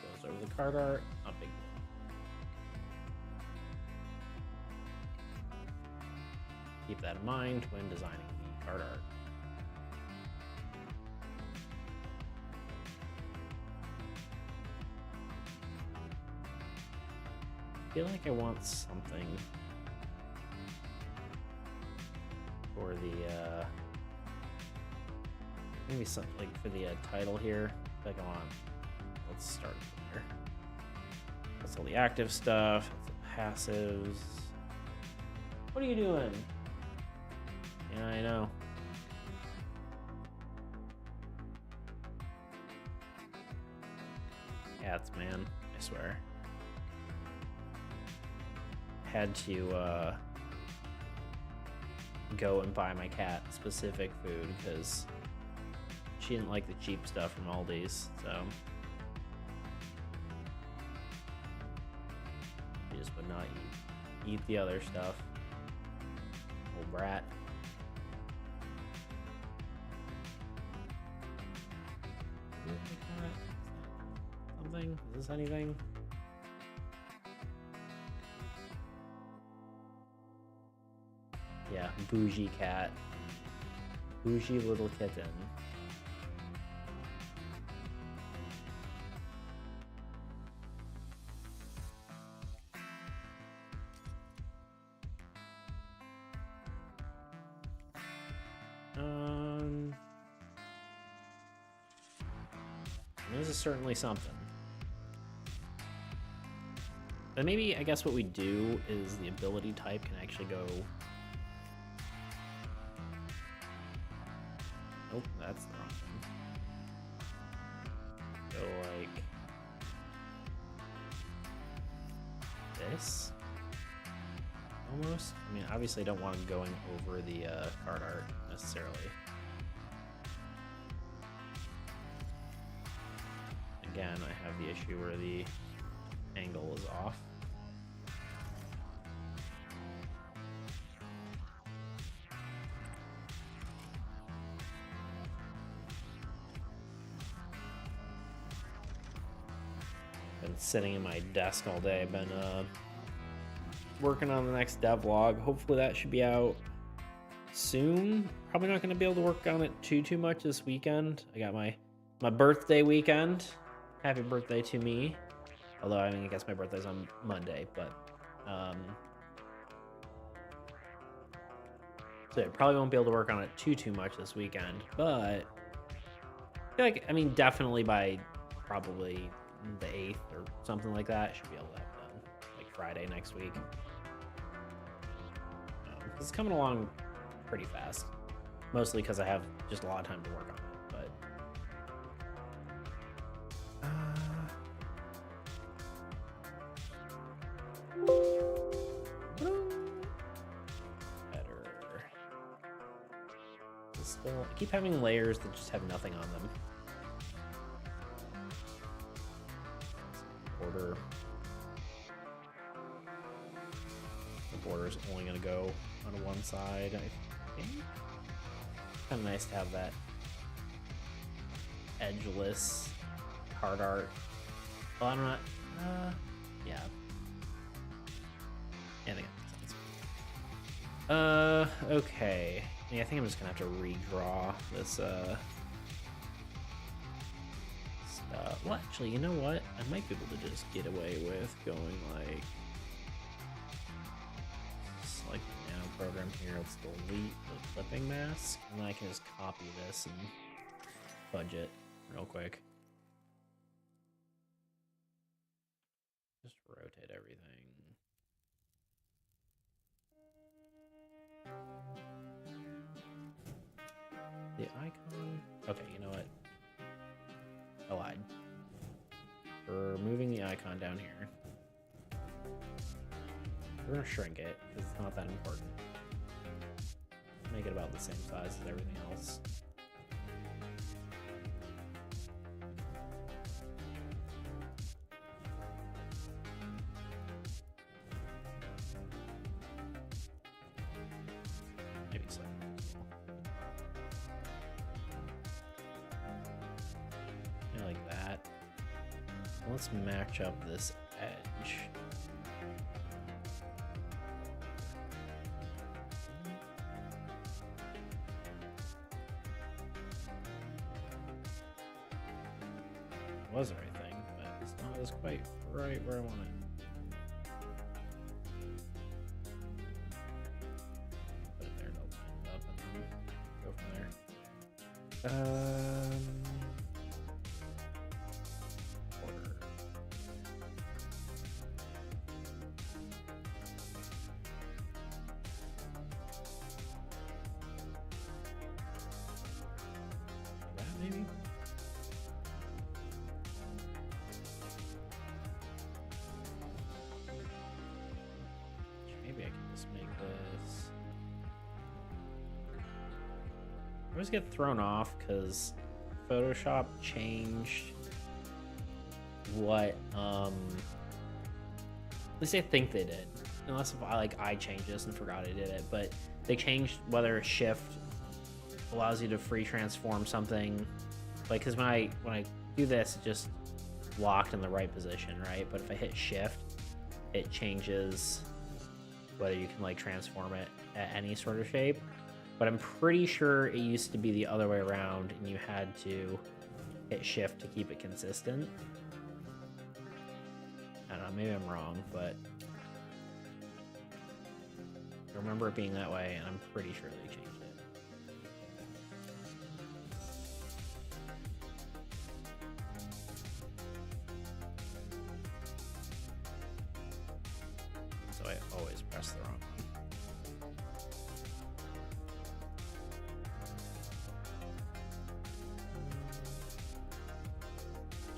Goes over the card art. Not big deal. Keep that in mind when designing the card art. I feel like I want something for the maybe something like for the title here. Like I want. Let's start there. That's all the active stuff. That's the passives. What are you doing? Yeah, I know. Cats, man. I swear. Had to go and buy my cat specific food because she didn't like the cheap stuff from Aldi's, so she just would not eat the other stuff. Old brat. Something? Is this anything? Yeah, bougie cat. Bougie little kitten. This is certainly something. But maybe, I guess what we do is the ability type can actually go... Nope, that's the wrong thing. Go like... this? Almost? I mean, obviously I don't want it going over the card art necessarily. again, I have the issue where the angle is off. Been sitting in my desk all day. Been working on the next devlog. Hopefully that should be out soon. Probably not going to be able to work on it too much this weekend. I got my birthday weekend. Happy birthday to me. Although I mean, I guess my birthday's on Monday, but so I probably won't be able to work on it too much this weekend. But I feel like, I mean, definitely by probably the 8th or something like that, I should be able to have it done like Friday next week. It's coming along pretty fast, mostly because I have just a lot of time to work on it. But better. Still, I keep having layers that just have nothing on them. Border. The border's only gonna go on one side, I think. Kind of nice to have that edgeless card art. Well, I'm not. Yeah. Yeah, I think that makes sense. Okay. Yeah, I think I'm just gonna have to redraw this stuff. Well, actually, you know what? I might be able to just get away with going like the nano program here. Let's delete the clipping mask, and then I can just copy this and fudge it real quick. Just rotate everything. The icon. Okay, you know what? I lied. We're moving the icon down here. We're gonna shrink it because it's not that important. Make it about the same size as everything else. Maybe slightly small. Yeah, like that. Let's match up this edge. Was the right thing, but it's not as quite right where I want it. Put it there to line it up and then go from there. Order. That maybe? Maybe I can just make this. I always get thrown off because Photoshop changed what at least I think they did. Unless if I changed this and forgot I did it, but they changed whether shift allows you to free transform something. Like, because when I do this, it just locked in the right position, right? But if I hit shift, it changes whether you can like transform it at any sort of shape. But I'm pretty sure it used to be the other way around and you had to hit shift to keep it consistent. I don't know, maybe I'm wrong, but I remember it being that way and I'm pretty sure they changed it. So I always press the wrong one.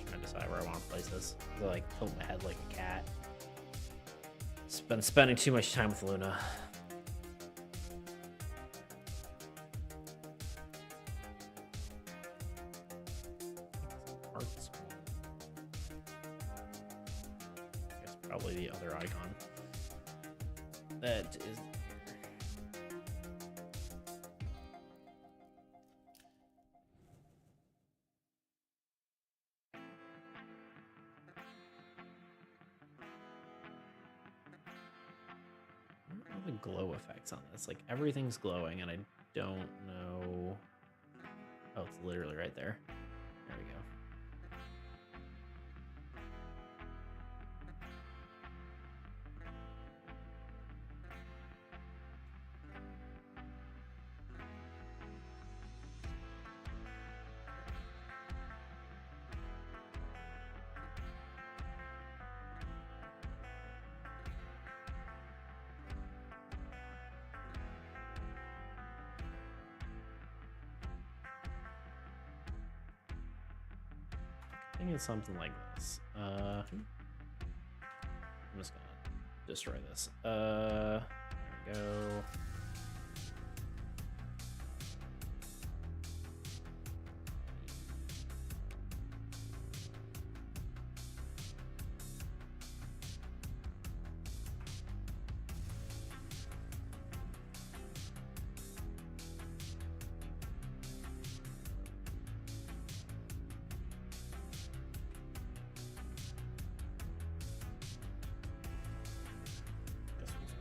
Trying to decide where I want to place this. I like tilt my head like a cat. Been spending too much time with Luna. probably the other icon. That is. I don't know the glow effects on this. Like everything's glowing, and I don't know. Oh, it's literally right there. There we go. I think it's something like this. I'm just gonna destroy this. There we go.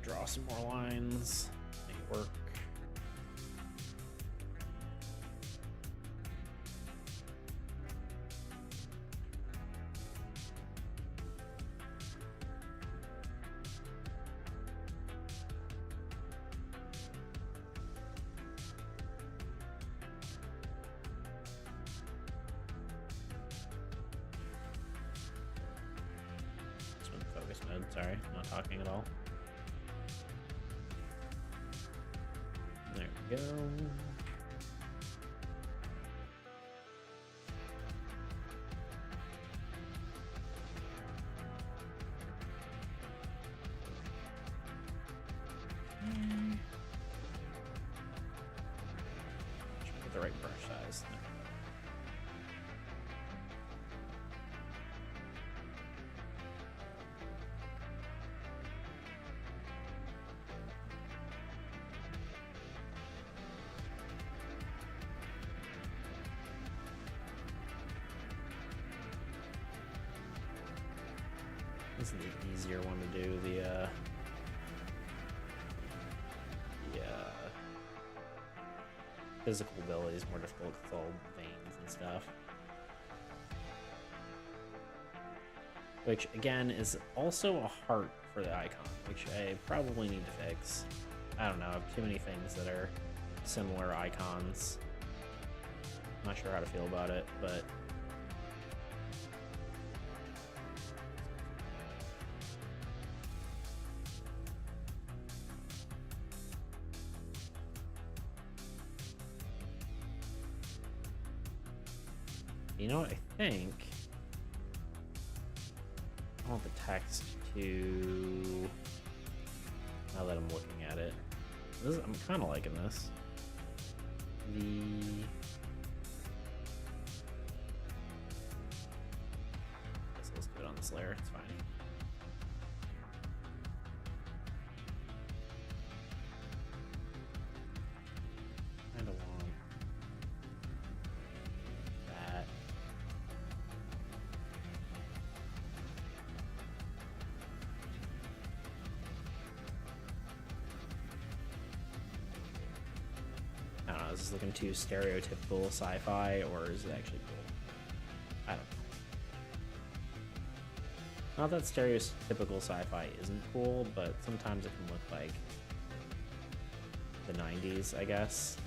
Draw some more lines, make it work. Just went focus mode, sorry, not talking at all. There we go. Should get the right brush size. There. This is the easier one to do. The physical ability is more difficult with all veins and stuff. Which again is also a heart for the icon, which I probably need to fix. I don't know, I have too many things that are similar icons. I'm not sure how to feel about it, but you know what, I think I want the text to, now that I'm looking at it, I'm kind of liking this. Let's do it on this layer, it's fine. Kind of want that. I don't know, is this looking too stereotypical sci-fi, or is it actually cool? I don't know. Not that stereotypical sci-fi isn't cool, but sometimes it can look like the 90s, I guess.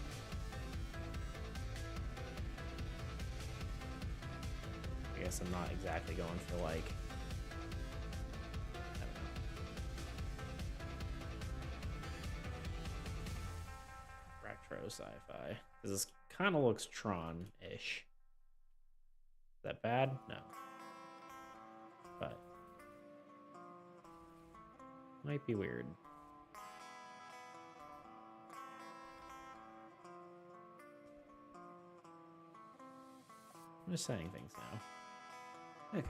I guess I'm not exactly going for like, I don't know, retro sci-fi. This kind of looks Tron-ish. Is that bad? No. But might be weird. I'm just saying things now. Okay.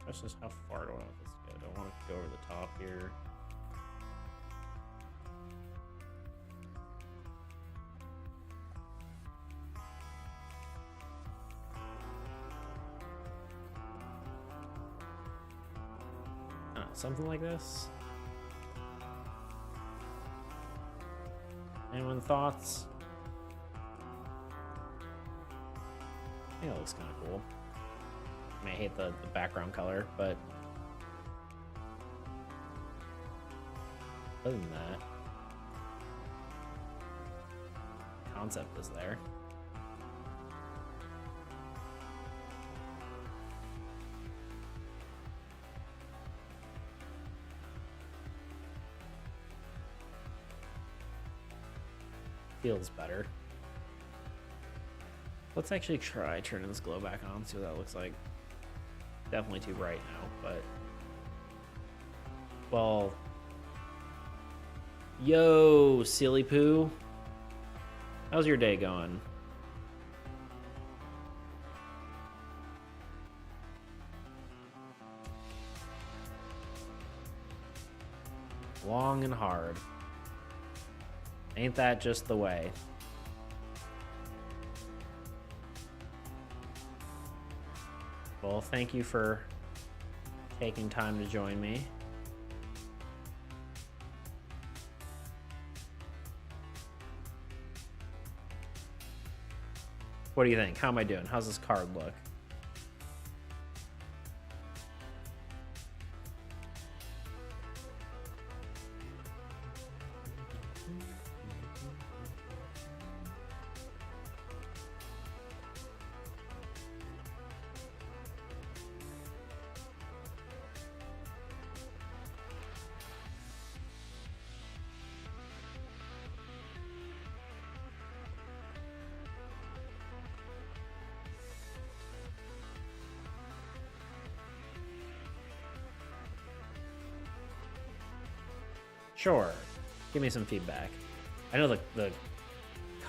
That's just how far do I want this to go? Do I want to go over the top here? Something like this. Anyone thoughts? I think it looks kind of cool. I mean, I hate the background color, but other than that, concept is there. Feels better. Let's actually try turning this glow back on, see what that looks like. Definitely too bright now, but... Well... Yo, silly poo. How's your day going? Long and hard. Ain't that just the way? Well, thank you for taking time to join me. What do you think? How am I doing? How's this card look? Sure. Give me some feedback. I know the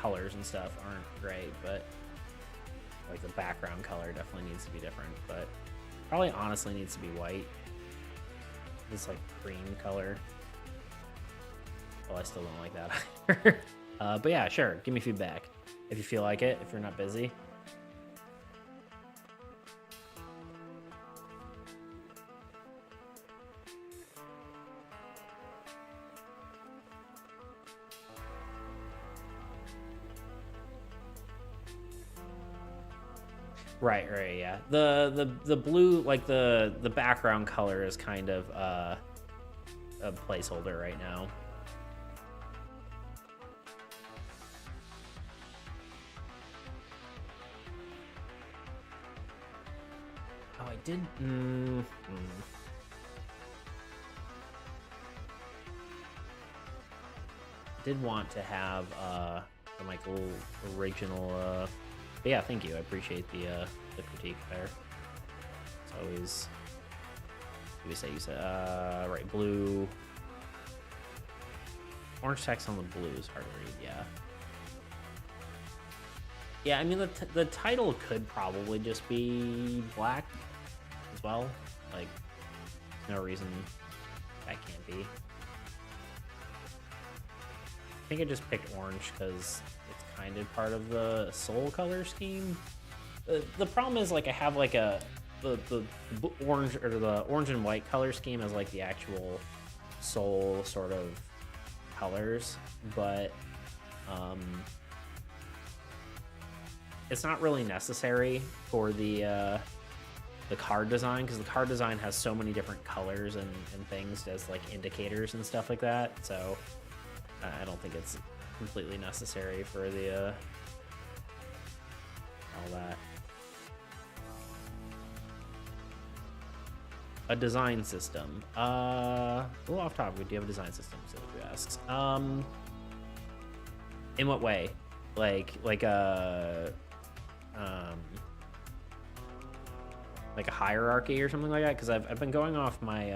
colors and stuff aren't great, but like the background color definitely needs to be different, but probably honestly needs to be white. This like cream color. Well, I still don't like that either. But yeah, sure. Give me feedback if you feel like it, if you're not busy. Right, yeah. The blue, like the background color is kind of a placeholder right now. Oh, I did. Did want to have some like little original. But yeah, thank you. I appreciate the critique there. It's always. You said right, blue. Orange text on the blue is hard to read. Yeah. Yeah, I mean the title could probably just be black as well. Like, no reason that can't be. I think I just picked orange because it's kind of part of the soul color scheme. The problem is, like, I have like the orange or the orange and white color scheme as like the actual soul sort of colors, but it's not really necessary for the card design, because the card design has so many different colors and things as like indicators and stuff like that. So I don't think it's completely necessary for the all that. A design system. A little off topic. Do you have a design system? So who asks? In what way? Like a hierarchy or something like that? Because I've been going off my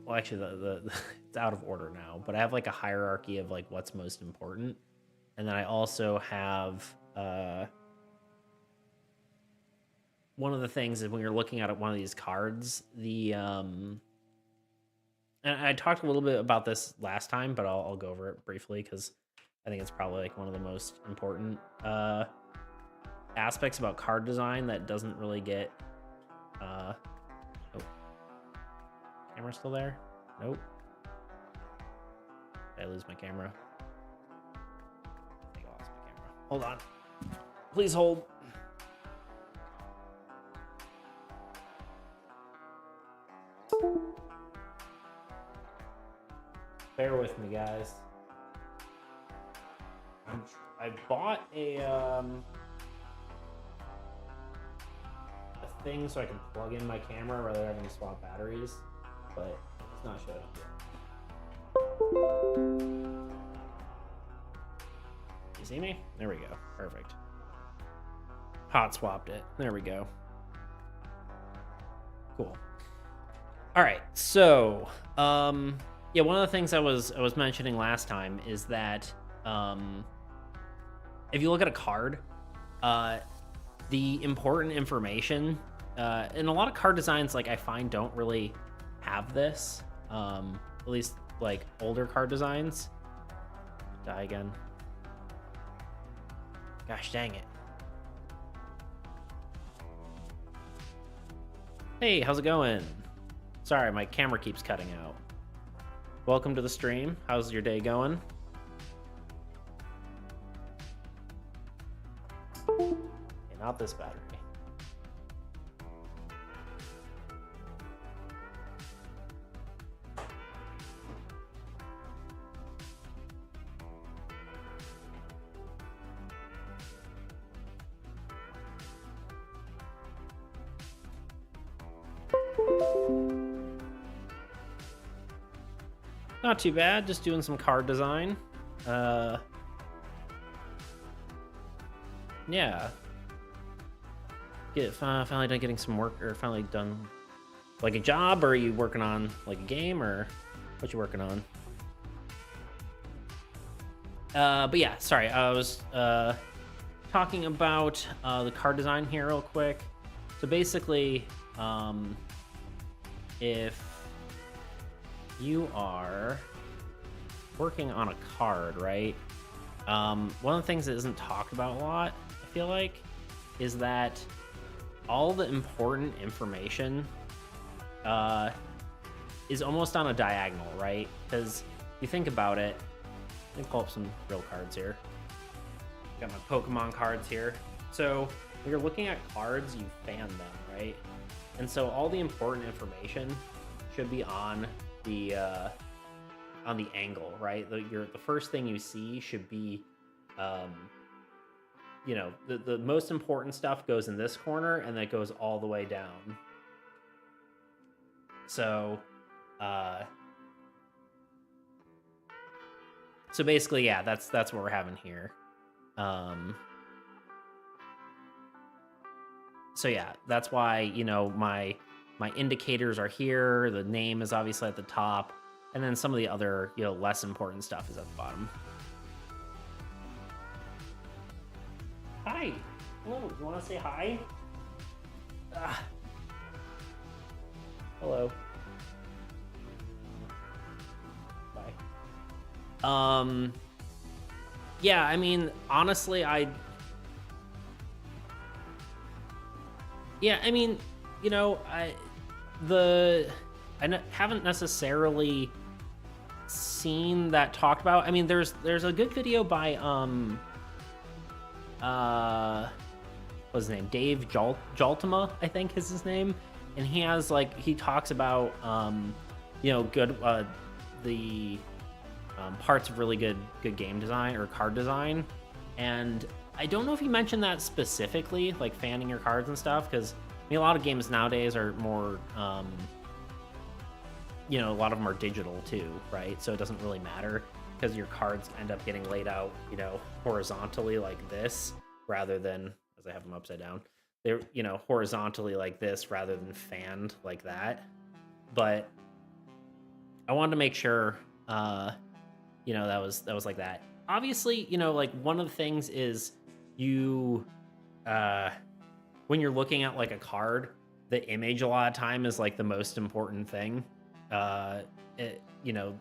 well, actually the it's out of order now, but I have like a hierarchy of like what's most important, and then I also have one of the things is when you're looking at one of these cards, and I talked a little bit about this last time, but I'll go over it briefly because I think it's probably like one of the most important aspects about card design that doesn't really get. Oh, camera still there? Nope. Did I lose my camera? I think I lost my camera. Hold on. Please hold. Bear with me, guys. I bought a thing so I can plug in my camera rather than having to swap batteries, but it's not showing up yet. You see me? There we go. Perfect. Hot swapped it. There we go. Cool. All right. So, yeah, one of the things I was mentioning last time is that if you look at a card, the important information, and a lot of card designs, like I find, don't really have this. At least like older card designs. Die again. Gosh dang it. Hey, how's it going? Sorry, my camera keeps cutting out. Welcome to the stream. How's your day going? Okay, not this battery. Not too bad, just doing some card design. Yeah. Finally done getting some work, or finally done like a job, or are you working on like a game, or what you working on? But yeah, sorry, I was talking about the card design here real quick. So basically, if you are working on a card, right? One of the things that isn't talked about a lot, I feel like, is that all the important information is almost on a diagonal, right? Because you think about it, let me pull up some real cards here. Got my Pokemon cards here. So when you're looking at cards, you fan them, right? And so all the important information should be on the angle, right? The first thing you see should be, you know, the most important stuff goes in this corner, and that goes all the way down. So, so basically, yeah, that's what we're having here. So yeah, that's why, you know, my indicators are here. The name is obviously at the top, and then some of the other, you know, less important stuff is at the bottom. Hi. Hello. You want to say hi? Hello. Bye. Yeah, I mean, honestly, yeah, I mean, you know, I haven't necessarily seen that talked about. I mean, there's a good video by what's his name? Dave Jaltema, I think is his name, and he has like, he talks about you know, good the parts of really good game design or card design. And I don't know if he mentioned that specifically, like fanning your cards and stuff, because I mean, a lot of games nowadays are more, you know, a lot of them are digital too, right? So it doesn't really matter, because your cards end up getting laid out, you know, horizontally like this, rather than, as I have them upside down, they're, you know, horizontally like this rather than fanned like that. But I wanted to make sure, you know, that was like that. Obviously, you know, like one of the things is you when you're looking at like a card, the image a lot of time is like the most important thing. It, you know,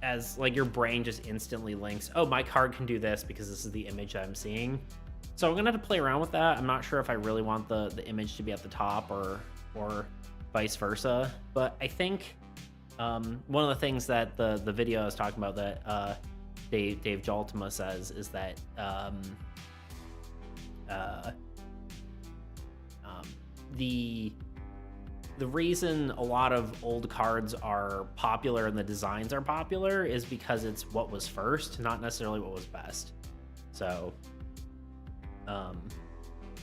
as like your brain just instantly links, oh, my card can do this because this is the image I'm seeing. So I'm gonna have to play around with that. I'm not sure if I really want the image to be at the top or vice versa. But I think one of the things that the video I was talking about that Dave Jaltema says is that the reason a lot of old cards are popular and the designs are popular is because it's what was first, not necessarily what was best. So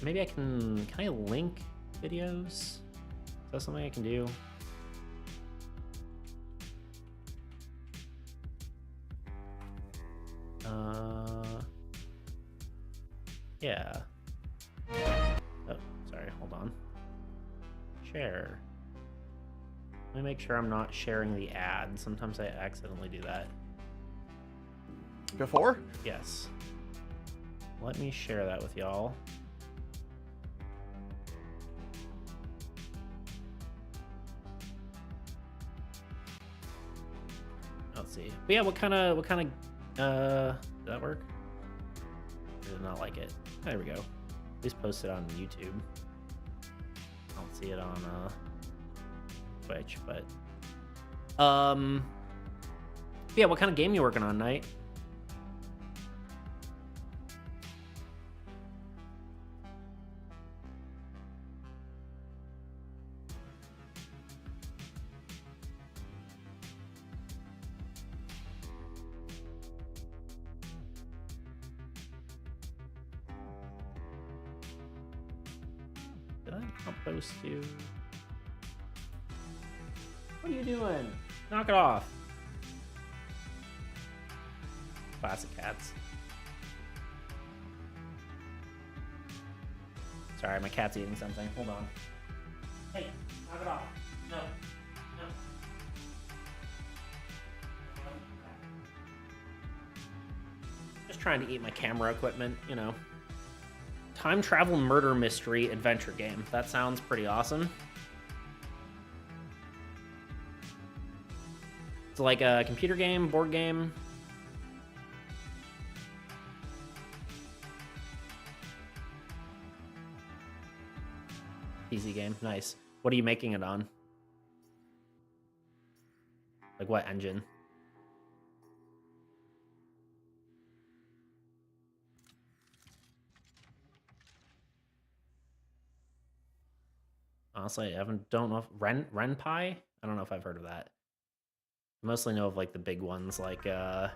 maybe can I link videos? Is that something I can do? Yeah. Oh, sorry, hold on. Share. Let me make sure I'm not sharing the ad. Sometimes I accidentally do that. Before? Yes. Let me share that with y'all. Let's see. But yeah, what kind of did that work? I did not like it. There we go. Please post it on YouTube. I don't see it on Twitch, but yeah, what kind of game you working on, Knight? Did I not post you? What are you doing? Knock it off. Classic cats. Sorry, my cat's eating something. Hold on. Hey, knock it off. No. No. Just trying to eat my camera equipment, you know. Time travel murder mystery adventure game. That sounds pretty awesome. It's like a computer game, board game. PC game, nice. What are you making it on? Like what engine? Honestly, I don't know if Ren'Py? I don't know if I've heard of that. I mostly know of like the big ones like Godot,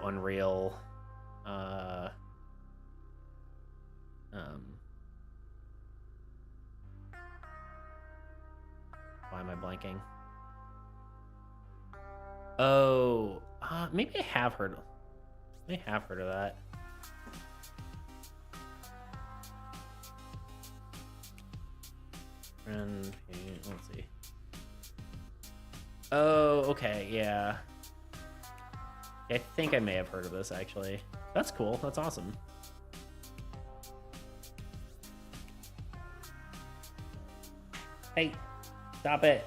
Unreal, why am I blanking? Oh, maybe I have heard of that. And let's see. Oh, okay, yeah. I think I may have heard of this actually. That's cool. That's awesome. Hey, stop it.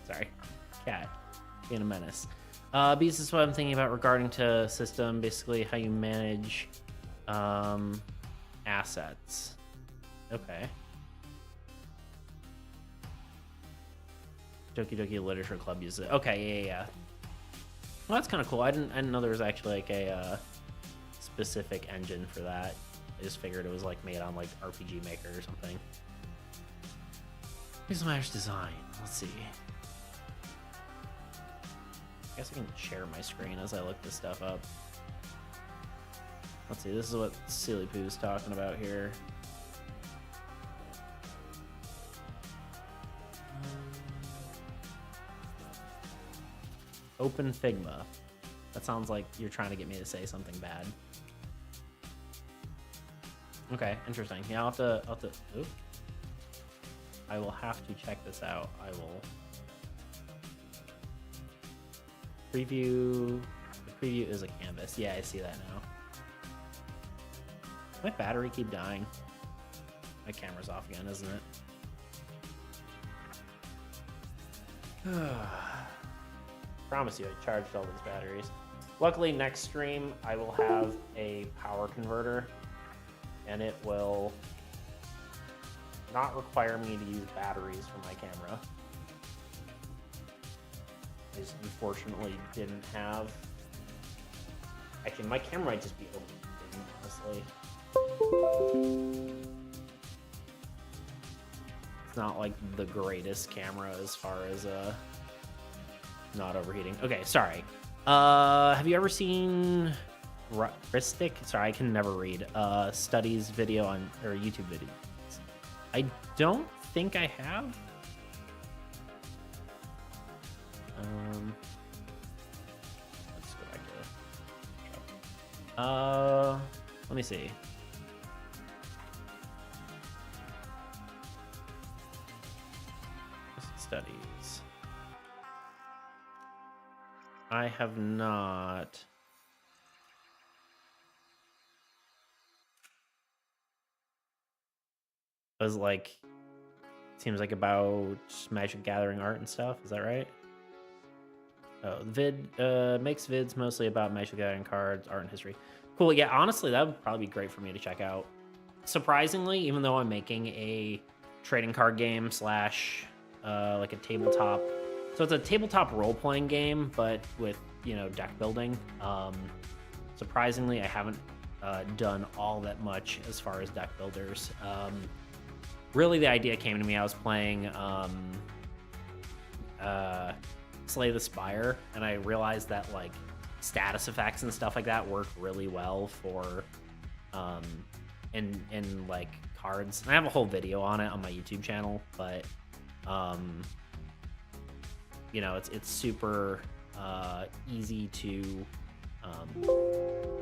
Sorry, cat being a menace. This is what I'm thinking about regarding to system, basically how you manage assets. Okay. Doki Doki Literature Club uses it. Okay, yeah. Well, that's kind of cool. I didn't know there was actually like a specific engine for that. I just figured it was like made on like RPG Maker or something. Here's Smash design. Let's see. I guess I can share my screen as I look this stuff up. Let's see, this is what Silly Poo's talking about here. Open Figma. That sounds like you're trying to get me to say something bad. Okay, interesting. Yeah, I'll have to. Ooh. I will have to check this out. I will preview. The preview is a canvas. Yeah, I see that now. My battery keep dying. My camera's off again, isn't it? Promise you, I charged all these batteries. Luckily, next stream, I will have a power converter, and it will not require me to use batteries for my camera. I just unfortunately didn't have... Actually, my camera might just be overheating, honestly. It's not like the greatest camera as far as not overheating. Okay, sorry. Have you ever seen Ristic? Sorry, I can never read. Studies video on or YouTube videos. I don't think I have. Let's go back to. Let me see. Studies. I have not. It was like, seems like about Magic Gathering art and stuff. Is that right? Oh, the vid makes vids mostly about Magic Gathering cards, art, and history. Cool. Yeah, honestly, that would probably be great for me to check out. Surprisingly, even though I'm making a trading card game slash like a tabletop, so it's a tabletop role-playing game, but with, you know, deck building. Surprisingly, I haven't done all that much as far as deck builders. Really, the idea came to me. I was playing Slay the Spire, and I realized that like status effects and stuff like that work really well for in like cards. And I have a whole video on it on my YouTube channel, but you know, it's super easy to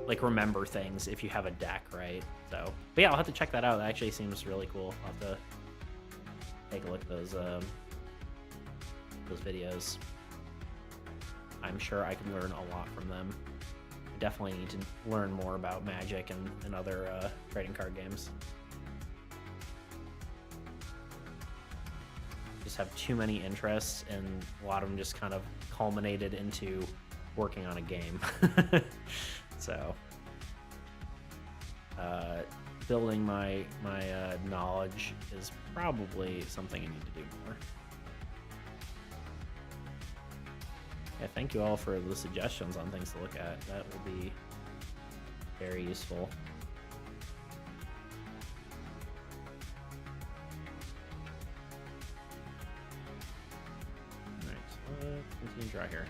like remember things if you have a deck, right? So, but yeah, I'll have to check that out. That actually seems really cool. I'll have to take a look at those videos. I'm sure I can learn a lot from them. I definitely need to learn more about Magic and other trading card games. Just have too many interests, and a lot of them just kind of culminated into working on a game. So building my knowledge is probably something I need to do more. Yeah, thank you all for the suggestions on things to look at. That will be very useful. All right, so let's continue to draw here.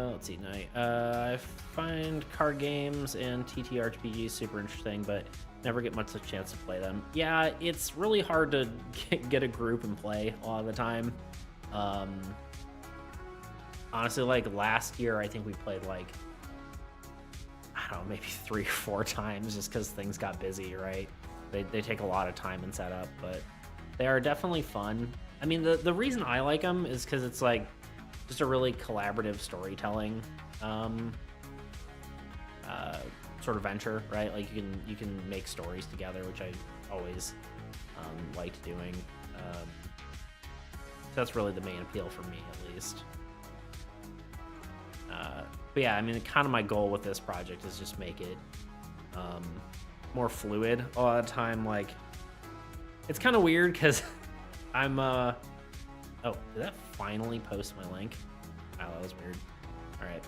Let's see. I find card games and TTRPGs super interesting, but never get much of a chance to play them. Yeah, it's really hard to get a group and play a lot of the time. Honestly, like last year, I think we played like, I don't know, maybe 3 or 4 times just because things got busy, right? They take a lot of time and setup, but they are definitely fun. I mean, the reason I like them is because it's like just a really collaborative storytelling sort of venture, right? Like you can make stories together, which I always liked doing. So that's really the main appeal for me, at least. But yeah, I mean, kind of my goal with this project is just make it more fluid. A lot of the time, like, it's kind of weird because I'm oh, did that finally post my link? Wow, that was weird. All right.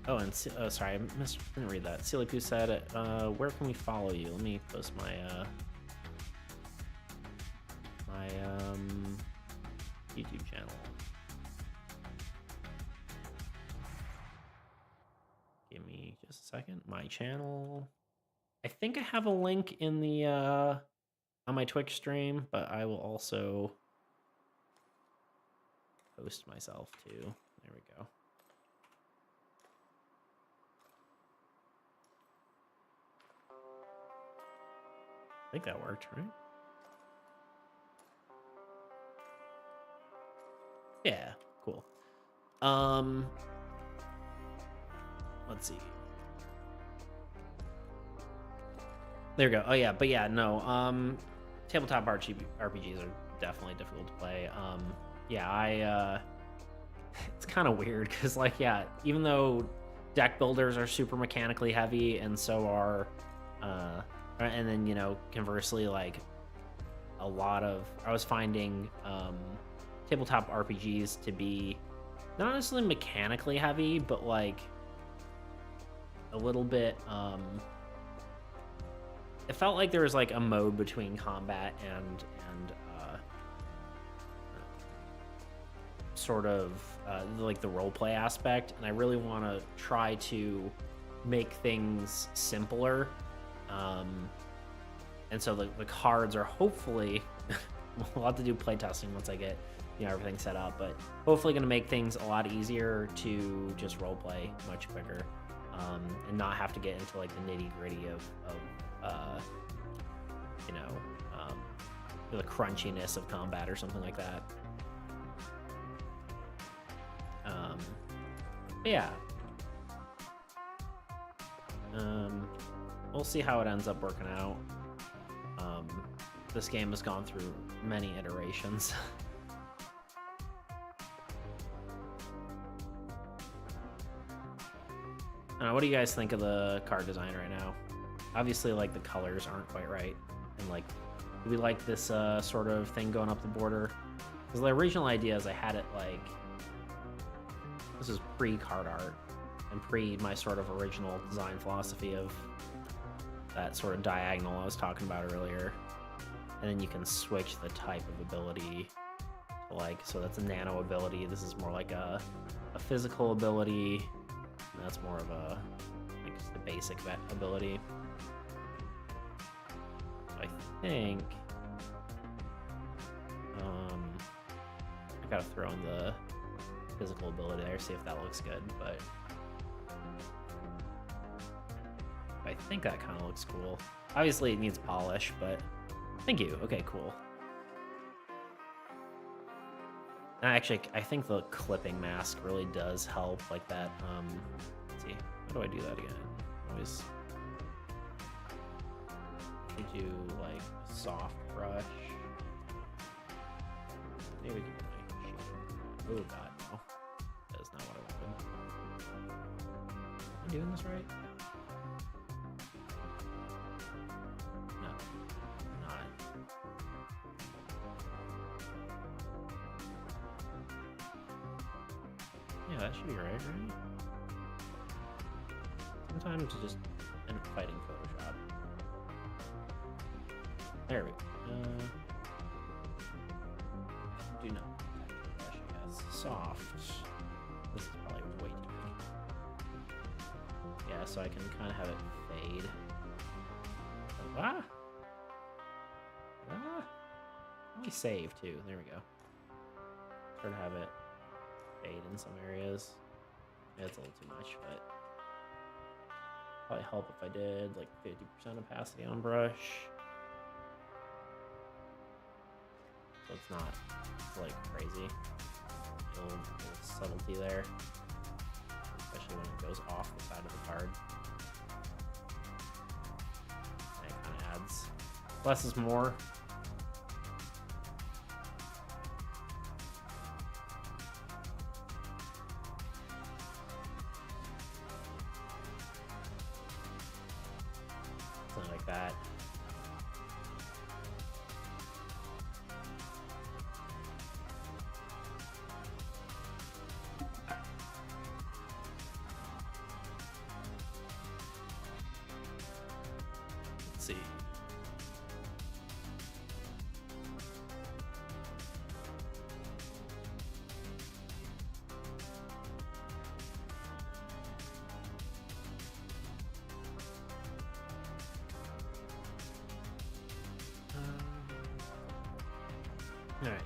Oh, and sorry, I didn't read that. Silly Poo said, where can we follow you? Let me post my YouTube channel. just a second. My channel. I think I have a link in the on my Twitch stream, but I will also post myself too. There we go. I think that worked, right? Yeah, cool. Let's see. There we go. Oh yeah, but yeah, no. Tabletop RPGs are definitely difficult to play. Yeah, it's kind of weird because, like, yeah, even though deck builders are super mechanically heavy, and so are, and then, you know, conversely, like, a lot of, I was finding tabletop RPGs to be not necessarily mechanically heavy, but like a little bit, it felt like there was like a mode between combat and sort of like the role play aspect, and I really want to try to make things simpler, and so the cards are hopefully we'll have to do playtesting once I get, you know, everything set up, but hopefully going to make things a lot easier to just role play much quicker, and not have to get into like the nitty gritty of you know, the crunchiness of combat or something like that. Yeah. We'll see how it ends up working out. This game has gone through many iterations. What do you guys think of the card design right now? Obviously, like, the colors aren't quite right, and like, do we like this sort of thing going up the border? Because the original idea is I had it like, this is pre-card art and pre my sort of original design philosophy of that sort of diagonal I was talking about earlier. And then you can switch the type of ability to, like, so that's a nano ability. This is more like a physical ability. And that's more of a, like, just the basic ability. So I think I gotta throw in the physical ability there, see if that looks good, but I think that kind of looks cool. Obviously it needs polish, but thank you. Okay, cool. And actually, I think the clipping mask really does help, like that. Let's see, how do I do that again? Always do like soft brush. Maybe we can do like, oh god, no, that is not what I wanted. Am I doing this right? No, I'm not. Yeah, that should be right? Sometimes you just end up fighting Photoshop. There we go. Do not brush, I guess. Soft. This is probably way too big. Yeah, so I can kind of have it fade. Ah! Ah! Let me save too. There we go. Try to have it fade in some areas. Yeah, it's a little too much, but probably help if I did like 50% opacity on brush. So it's not like crazy. A little subtlety there, especially when it goes off the side of the card. And it kind of adds less is more. Something like that. Let's see. All right.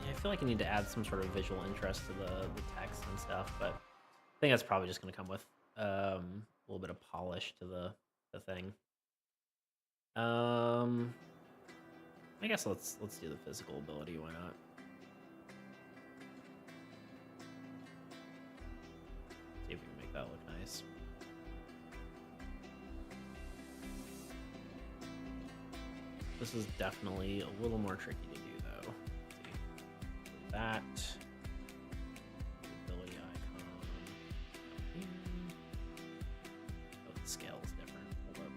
Yeah, I feel like I need to add some sort of visual interest to the text and stuff, but I think that's probably just going to come with a little bit of polish to the thing. I guess let's do the physical ability. Why not? See if we can make that look nice. This is definitely a little more tricky to do, though. Let's see. That ability icon. Oh, the scale is different. Hold up.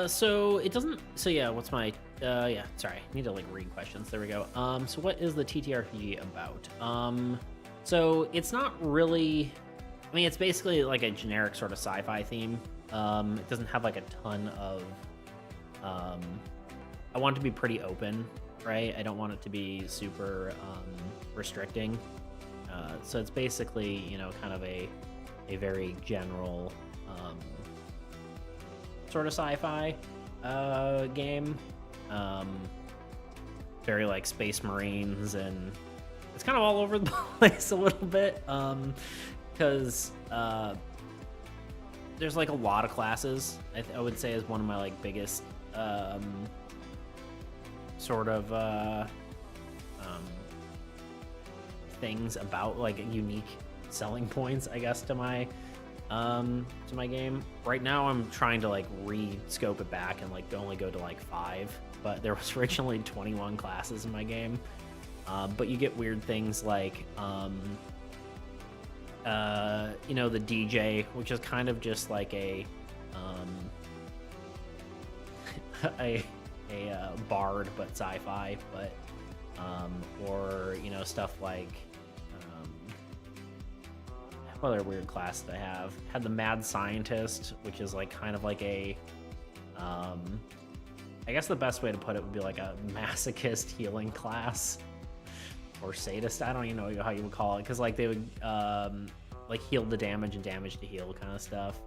So it doesn't. So yeah, what's my? Yeah, sorry, I need to like read questions. There we go. So what is the TTRPG about? So it's not really. I mean, it's basically like a generic sort of sci-fi theme. It doesn't have like a ton of. I want it to be pretty open, right? I don't want it to be super restricting. So it's basically, you know, kind of a very general. Sort of sci-fi game, very like Space Marines, and it's kind of all over the place a little bit because there's like a lot of classes. I would say is one of my like biggest sort of things about like unique selling points, I guess, to my game. Right now I'm trying to like re-scope it back and like only go to like 5, but there was originally 21 classes in my game. But you get weird things like you know, the DJ, which is kind of just like a a bard but sci-fi, but or you know, stuff like what other weird class that I have? Had the Mad Scientist, which is like kind of like a I guess the best way to put it would be like a masochist healing class or sadist. I don't even know how you would call it, because like they would like heal the damage and damage to heal kind of stuff.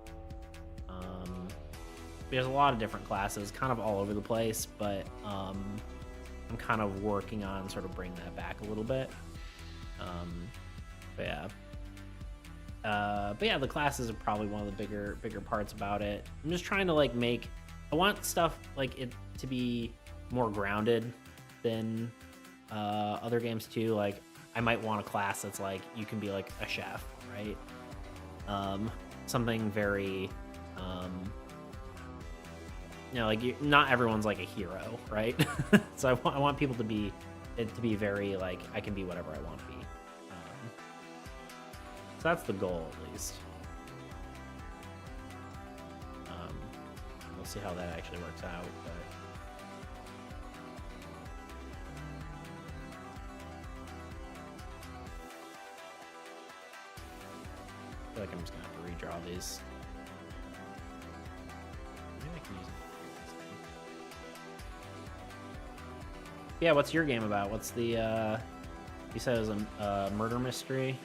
There's a lot of different classes, kind of all over the place, but I'm kind of working on sort of bringing that back a little bit. But yeah. But yeah, the classes are probably one of the bigger parts about it. I'm just trying to like I want stuff like it to be more grounded than other games too. Like I might want a class that's like you can be like a chef, right? Something very you know, like not everyone's like a hero, right? So I want people to be very like I can be whatever I want to be. So that's the goal, at least. We'll see how that actually works out. But I feel like I'm just gonna have to redraw these. Maybe I can use it. Yeah, what's your game about? What's the? You said it was a murder mystery.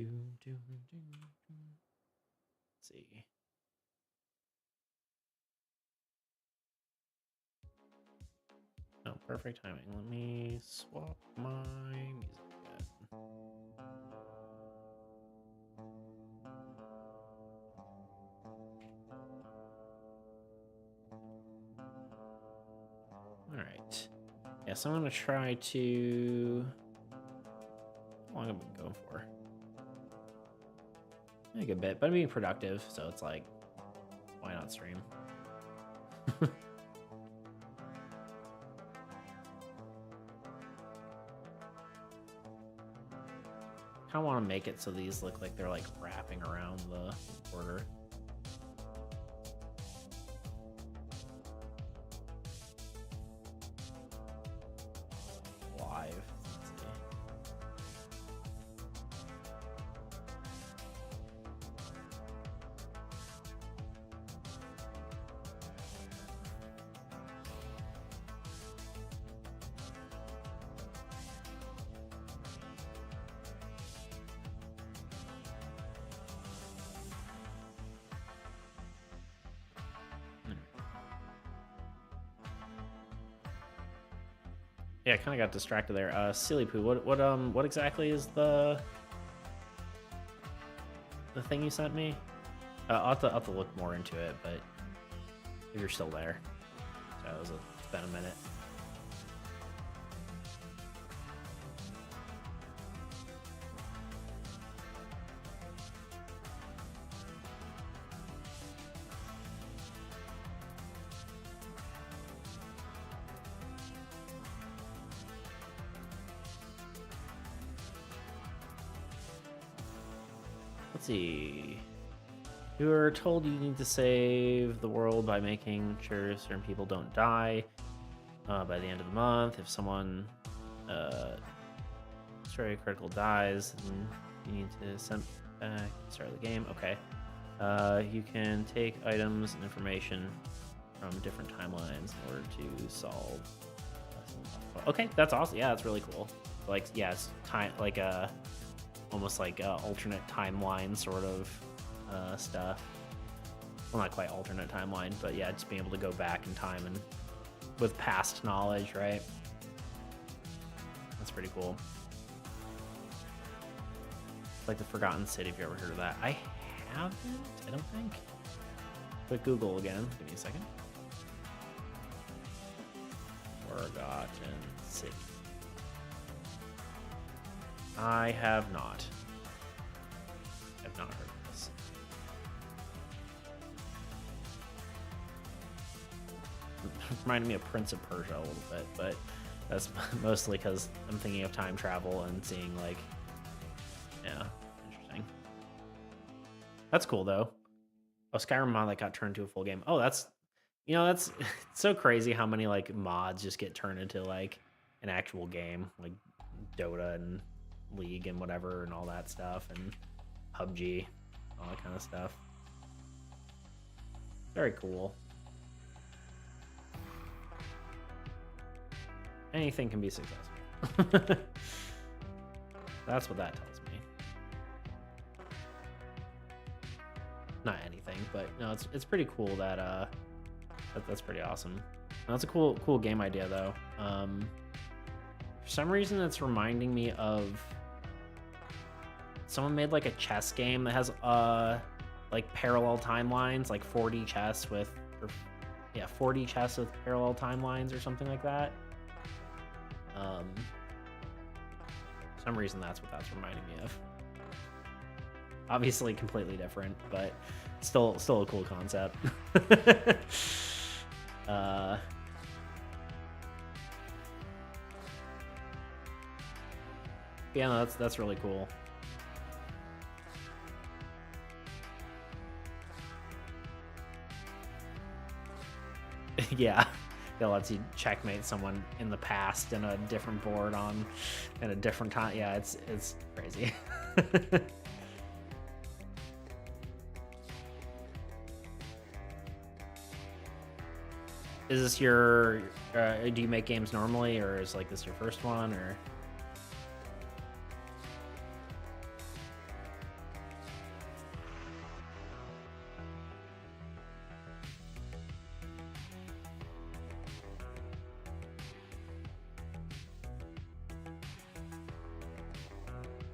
Let's see. Oh, perfect timing. Let me swap my music again. All right. Yeah, so I'm gonna try to. How long have I been going for? A good bit, but I'm being productive, so it's like, why not stream? I kind of want to make it so these look like they're like wrapping around the border. Live. Let's see. Yeah, I kind of got distracted there. Silly poo. What exactly is the thing you sent me? I'll have to look more into it, but if you're still there, so it's been a minute. Let's see. You are told you need to save the world by making sure certain people don't die by the end of the month. If someone story critical dies, then you need to send back start of the game. Okay. You can take items and information from different timelines in order to solve. Okay, that's awesome. Yeah, that's really cool. Like, yeah, it's time like almost like alternate timeline sort of stuff. Well, not quite alternate timeline, but yeah, just being able to go back in time and with past knowledge, right? That's pretty cool. Like the Forgotten City, if you ever heard of that. I haven't, I don't think. But Google again. Give me a second. Forgotten City. I have not. I've not heard of this. Reminded me of Prince of Persia a little bit, but that's mostly because I'm thinking of time travel and seeing like, yeah, interesting. That's cool though. Oh, Skyrim mod that got turned into a full game. Oh, that's, that's it's so crazy how many like mods just get turned into like an actual game, like Dota and League and whatever and all that stuff, and PUBG, all that kind of stuff. Very cool. Anything can be successful. That's what that tells me. Not anything, but no, it's pretty cool that that's pretty awesome. That's a cool game idea though. For some reason, it's reminding me of someone made like a chess game that has like parallel timelines, like 4D chess with 4D chess with parallel timelines or something like that. For some reason, that's what that's reminding me of. Obviously, completely different, but still a cool concept. Yeah, no, that's really cool. Yeah, it lets you checkmate someone in the past in a different board in a different time. Yeah, it's crazy. Is this your? Do you make games normally, or is like this your first one, or?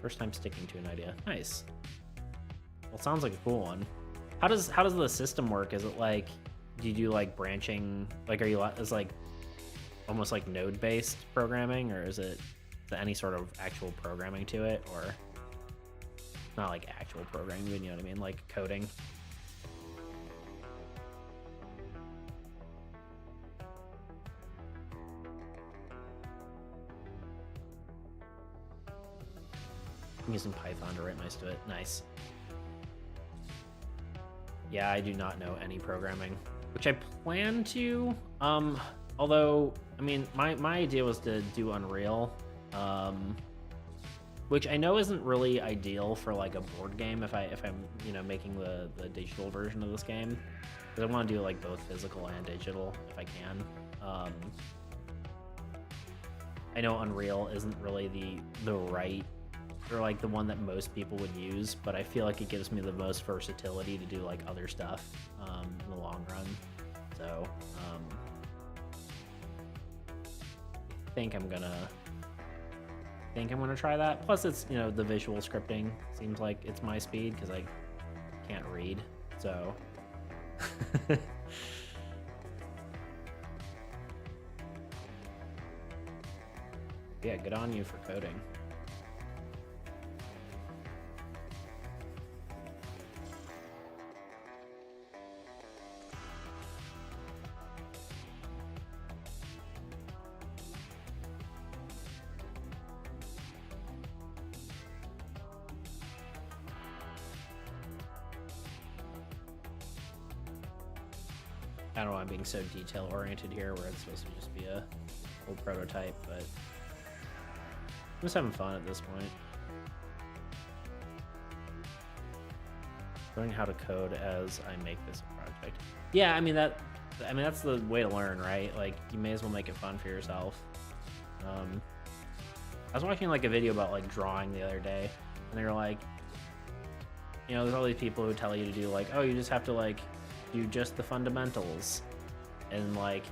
First time sticking to an idea. Nice. Well, it sounds like a cool one. How does the system work? Is it like, do you do like branching? Like, are you is like almost like node based programming, or is there any sort of actual programming to it, or not like actual programming? You know what I mean? Like coding. I'm using Python to write most of it. Nice. Yeah, I do not know any programming, which I plan to. Although, I mean, my idea was to do Unreal, which I know isn't really ideal for like a board game if I'm making the digital version of this game, because I want to do like both physical and digital if I can. I know Unreal isn't really the right, or like the one that most people would use, but I feel like it gives me the most versatility to do like other stuff in the long run. So I think I'm gonna try that. Plus, it's the visual scripting seems like it's my speed because I can't read. So yeah, good on you for coding. I don't know why I'm being so detail oriented here, where it's supposed to just be a full prototype, but I'm just having fun at this point. Learning how to code as I make this project. Yeah, I mean that's the way to learn, right? Like, you may as well make it fun for yourself. I was watching like a video about like drawing the other day, and they were like, there's all these people who tell you to do like, oh, you just have to like do just the fundamentals, and like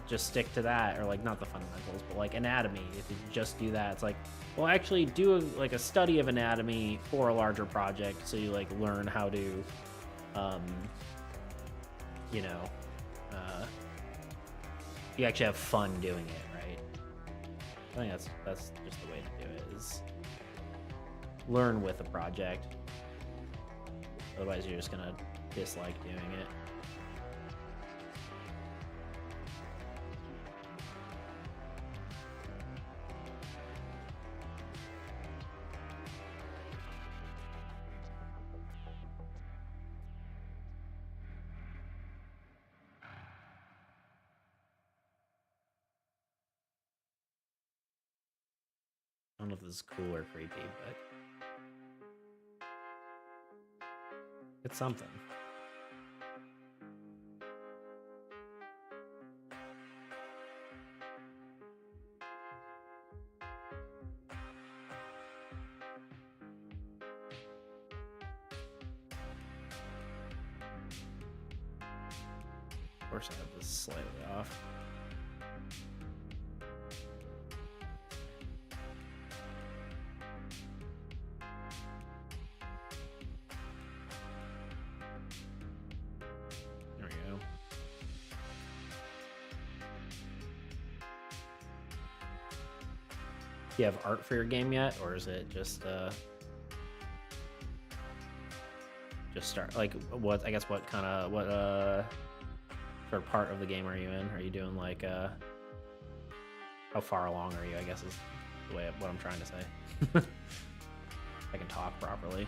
just stick to that, or like not the fundamentals, but like anatomy. If you just do that, it's like, well, actually do a study of anatomy for a larger project, so you like learn how to, you actually have fun doing it, right? I think that's just the way to do it, is learn with a project. Otherwise, you're just gonna dislike doing it. I don't know if this is cool or creepy, but it's something. Of course I have this slightly off. There we go. Do you have art for your game yet, or is it just start, like, what sort of part of the game are you in? Are you doing like how far along are you, I guess, is the way what I'm trying to say. I can talk properly.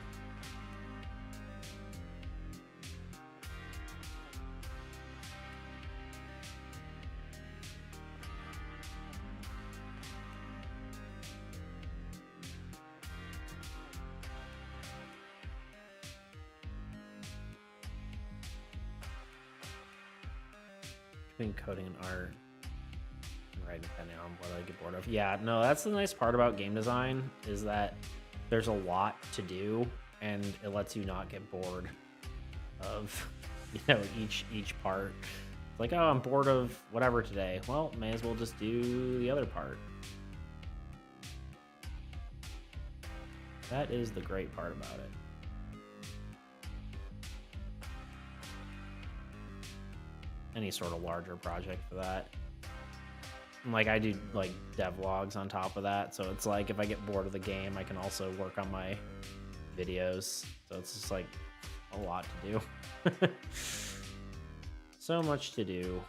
Between coding and art, and writing, depending on what I get bored of. Yeah, no, that's the nice part about game design, is that there's a lot to do, and it lets you not get bored of each part. It's like, oh, I'm bored of whatever today. Well, may as well just do the other part. That is the great part about it. Any sort of larger project for that. Like, I do like devlogs on top of that, so it's like if I get bored of the game, I can also work on my videos. So it's just like a lot to do. So much to do.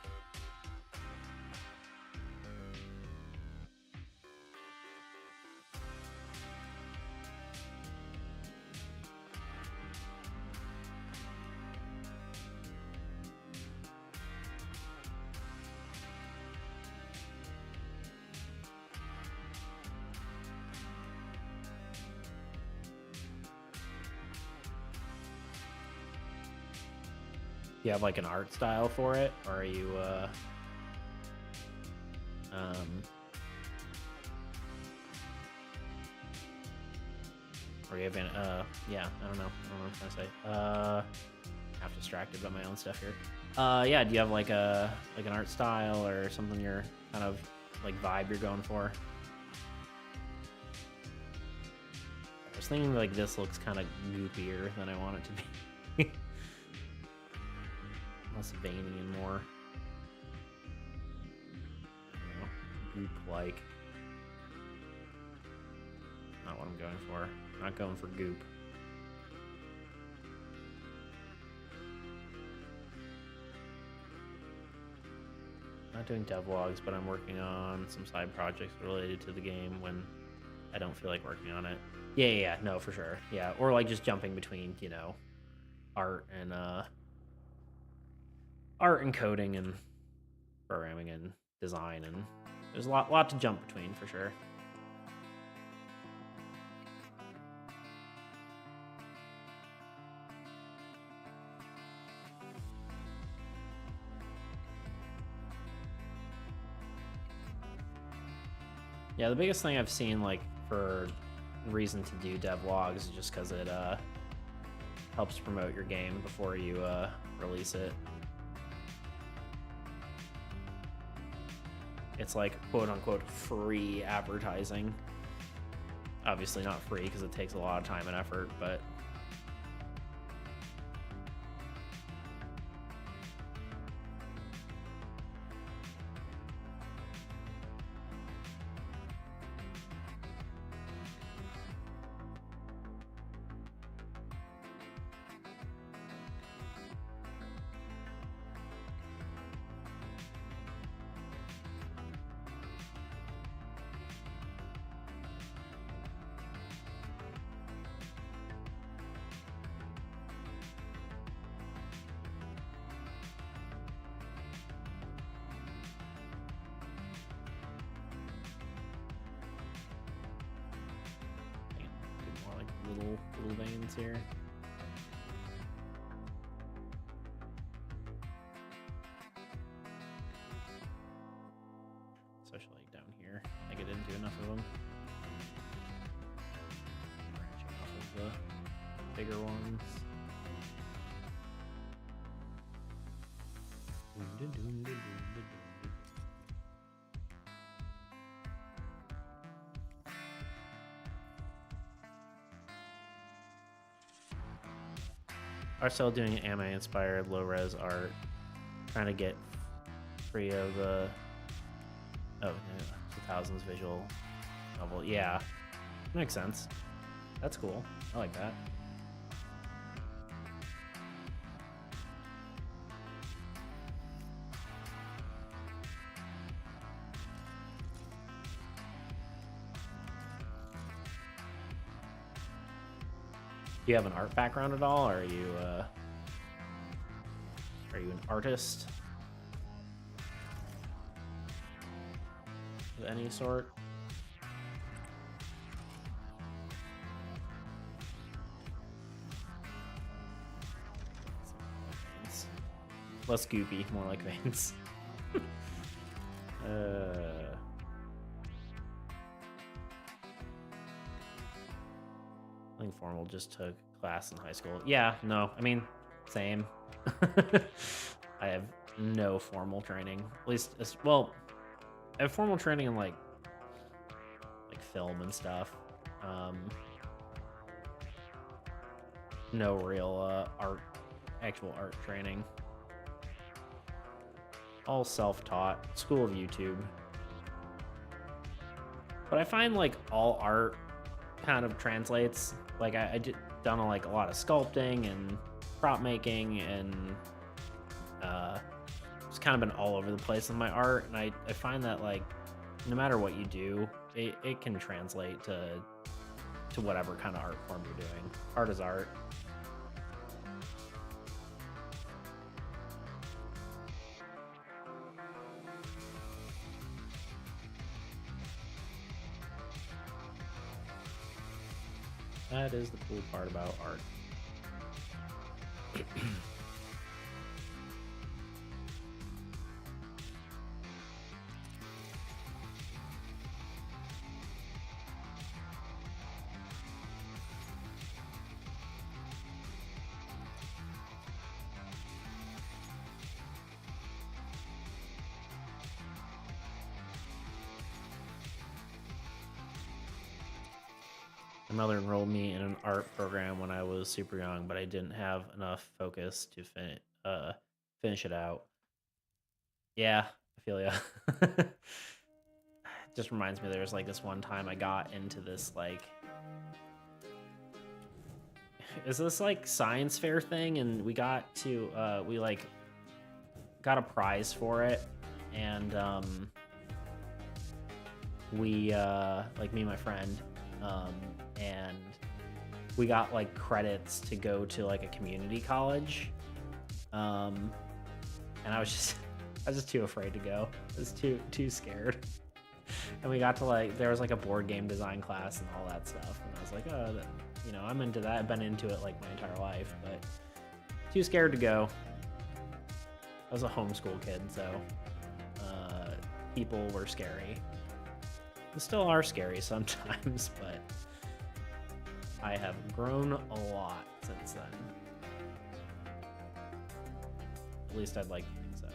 Do you have like an art style for it, or are you or you have an yeah, I don't know what I'm trying to say. Half distracted by my own stuff here. Yeah, do you have like an art style or something you're kind of like vibe you're going for? I was thinking like this looks kind of goopier than I want it to be. Less veiny and more, goop-like. Not what I'm going for. I'm not going for goop. Not doing devlogs, but I'm working on some side projects related to the game when I don't feel like working on it. Yeah, no, for sure. Yeah, or like just jumping between, you know, art and coding and programming and design, and there's a lot to jump between for sure. Yeah, the biggest thing I've seen like for reason to do devlogs is just because it helps promote your game before you release it. It's like quote-unquote free advertising. Obviously not free because it takes a lot of time and effort, but little veins here. Especially like down here. I didn't do enough of them. Branching off of the bigger ones. Are still doing anime-inspired low-res art, trying to get free of the 2000s visual novel. Yeah, makes sense. That's cool. I like that. Do you have an art background at all, or are you an artist of any sort? Less goopy, more like veins. I think Formal just took class in high school. Yeah, no, I mean, same. I have no formal training. At least, well, I have formal training in like film and stuff. no real actual art training. All self-taught, school of YouTube. But I find like all art kind of translates. Like I did done like a lot of sculpting and prop making, and it's kind of been all over the place in my art. And I find that like no matter what you do, it can translate to whatever kind of art form you're doing. Art is art. That is the cool part about art. My mother enrolled me in an art program when I was super young, but I didn't have enough focus to finish it out. Yeah, I feel ya. Just reminds me there was like this one time I got into this like is this like science fair thing, and we got to we like got a prize for it, and we like me and my friend and we got like credits to go to like a community college, and I was just too afraid to go. I was too scared. And we got to like there was like a board game design class and all that stuff, and I was like, oh, you know, I'm into that. I've been into it like my entire life, but too scared to go. I was a homeschool kid, so people were scary. They still are scary sometimes, but I have grown a lot since then. At least I'd like to think so.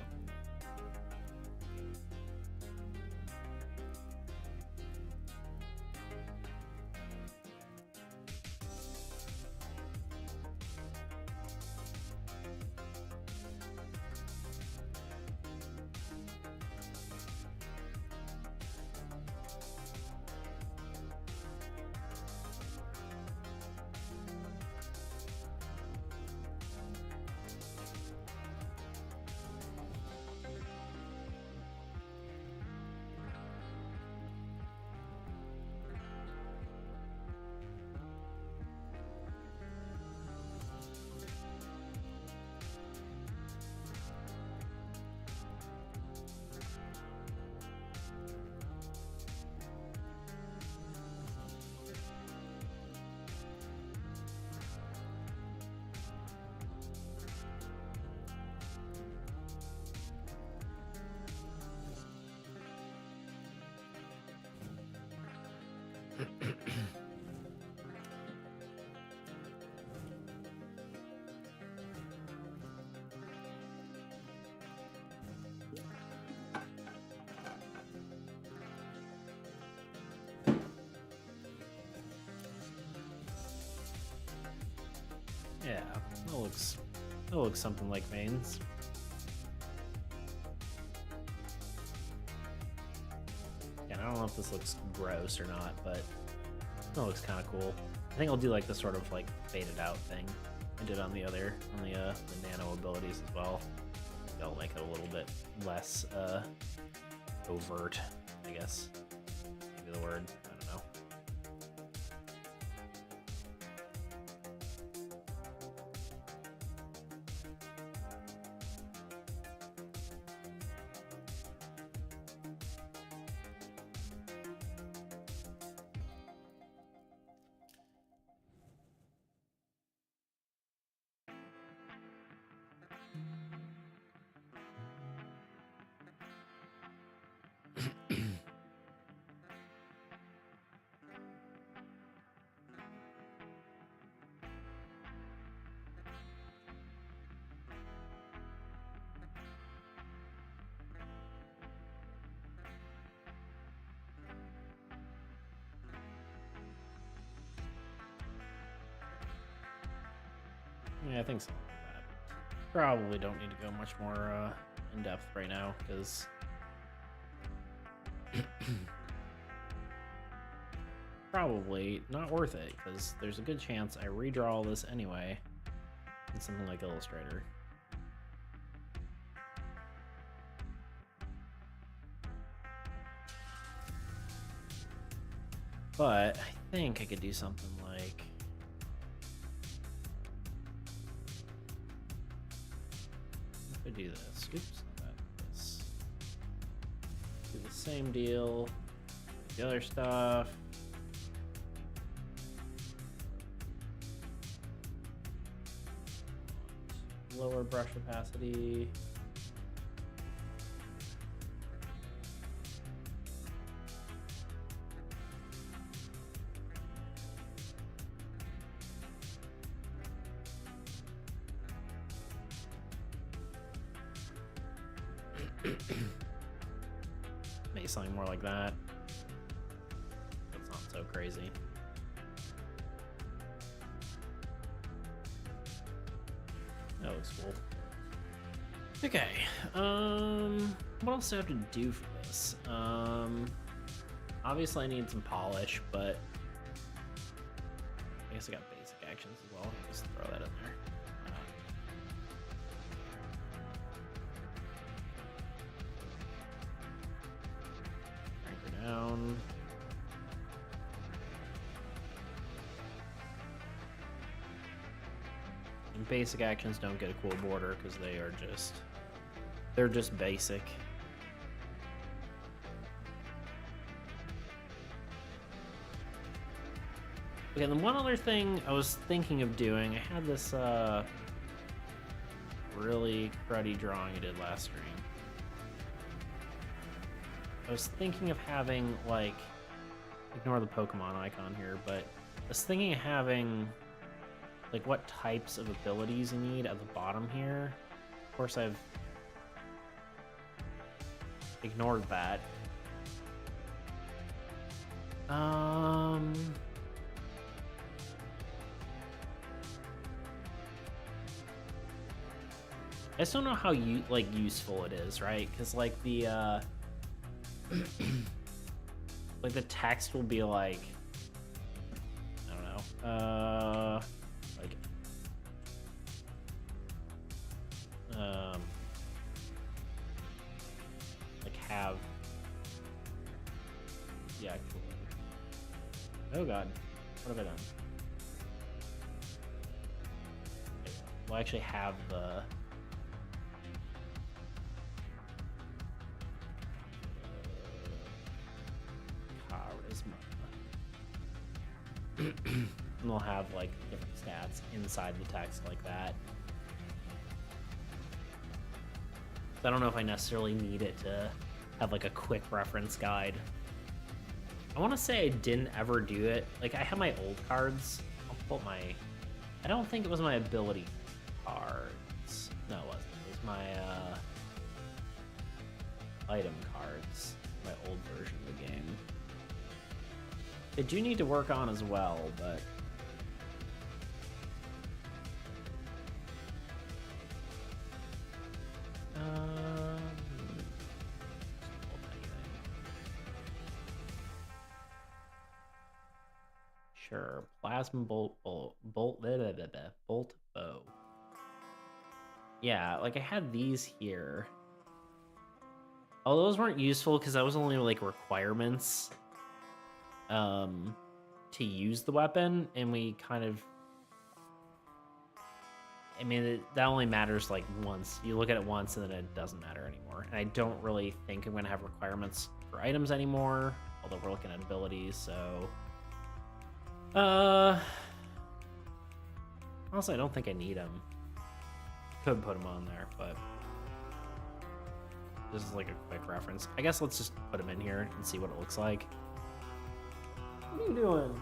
Yeah, that looks something like veins. And I don't know if this looks gross or not, but it looks kind of cool. I think I'll do like the sort of like faded out thing I did on the nano abilities as well. That'll make it a little bit less overt, I guess. Maybe the word. I don't know. Yeah, I think something like that. Probably don't need to go much more in depth right now because probably not worth it because there's a good chance I redraw all this anyway in something like Illustrator. But I think I could do something like if I do this. Oops, not this. Do the same deal. The other stuff. Lower brush opacity. Maybe something more like that. That's not so crazy. That looks cool. Okay. What else do I have to do for this? Obviously I need some polish, but I guess I got basic actions as well. Just throw that in there. Crank her down. And basic actions don't get a cool border because they're just basic. Okay, and then one other thing I was thinking of doing, I had this really cruddy drawing I did last stream. I was thinking of having, like, ignore the Pokemon icon here, but I was thinking of having, like, what types of abilities you need at the bottom here. Of course, I've ignored that. I just don't know how useful it is, right? Because like the like the text will be like, I don't know, like have the actual. Oh god, what have I done? We'll actually have the. And they'll have like different stats inside the text like that. So I don't know if I necessarily need it to have like a quick reference guide. I want to say I didn't ever do it. Like I have my old cards. I'll pull my. I don't think it was my ability cards. No, it wasn't. It was my item cards. My old version of the game. They do need to work on as well, but sure. Plasma bolt bow. Yeah, like I had these here. Oh, those weren't useful because that was only like requirements to use the weapon, and we kind of, I mean, that only matters like once. You look at it once and then it doesn't matter anymore. And I don't really think I'm gonna have requirements for items anymore, although we're looking at abilities, so also I don't think I need them. Could put them on there, but this is like a quick reference. I guess let's just put them in here and see what it looks like. What are you doing?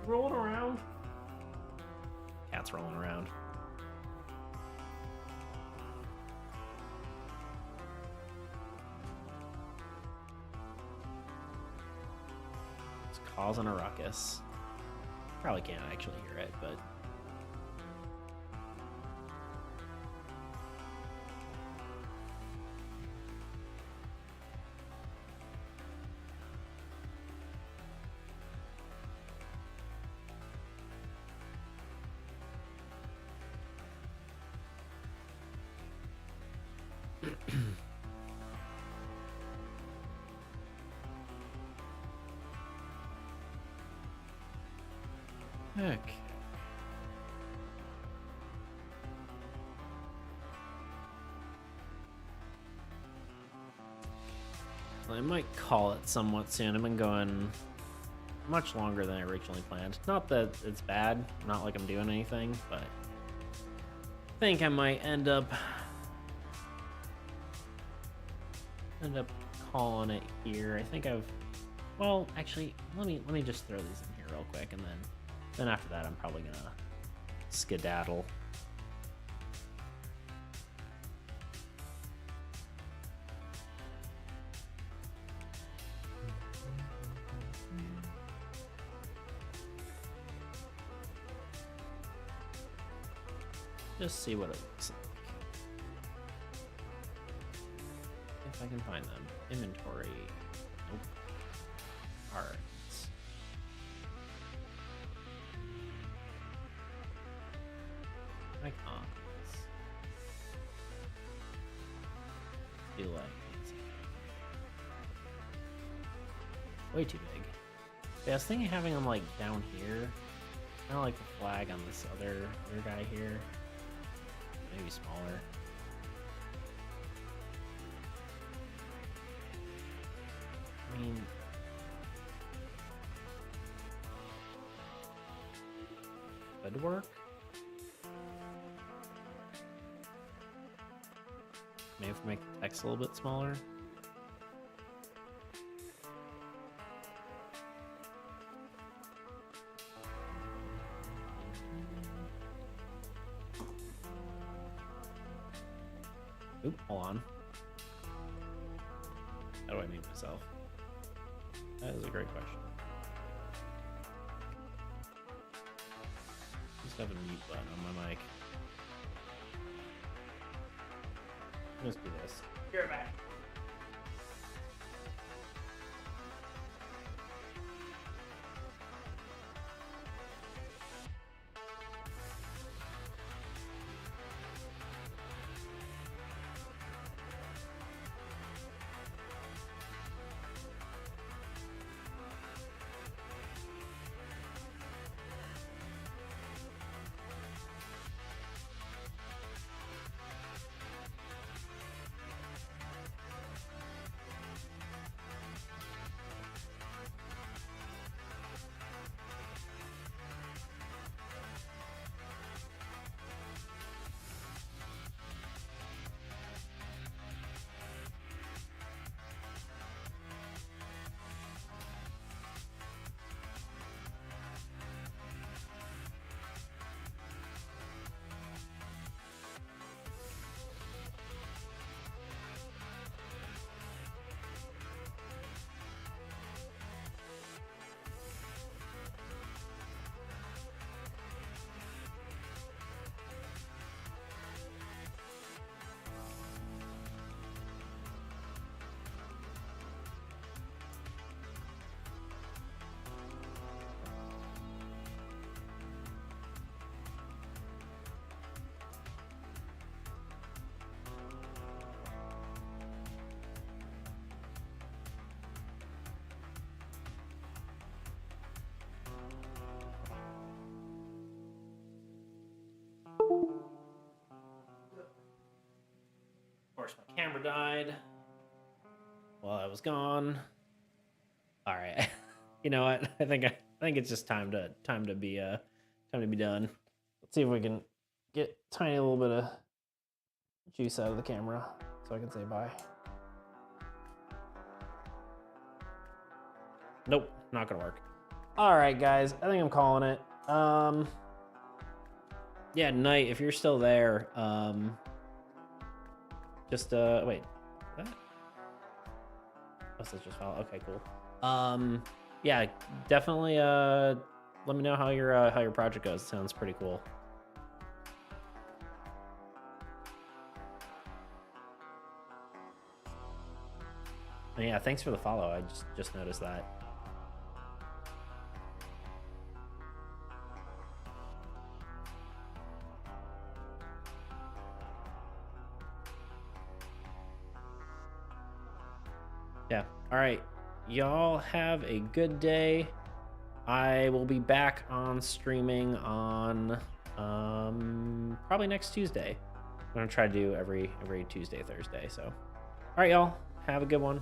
Rolling around? Cat's rolling around. It's causing a ruckus. Probably can't actually hear it, but Okay. I might call it somewhat soon. I've been going much longer than I originally planned. Not that it's bad, not like I'm doing anything, but I think I might end up calling it here. I think well, actually, let me just throw these in here real quick, and then after that I'm probably gonna skedaddle. Just see what it looks like. If I can find them. Inventory. Nope. Cards. Icons. Feel like it's way too big. Yeah, I was thinking having them like down here. Kind of like the flag on this other guy here. Maybe smaller. I mean, could work. Maybe if we make the text a little bit smaller. Oop, hold on. How do I mute myself? That is a great question. Just have a mute button on my mic. Let's do this. You're back. Of course, my camera died while I was gone. All right, you know what? I think it's just time to be done. Let's see if we can get a tiny little bit of juice out of the camera so I can say bye. Nope, not gonna work. All right, guys, I think I'm calling it. Yeah, Knight, if you're still there, just wait, that? Oh, that's just file. Okay, cool. Yeah, definitely. Let me know how your project goes. It sounds pretty cool. And yeah, thanks for the follow. I just noticed that. Yeah. All right. Y'all have a good day. I will be back on streaming on probably next Tuesday. I'm gonna try to do every Tuesday, Thursday. So, all right, y'all, have a good one.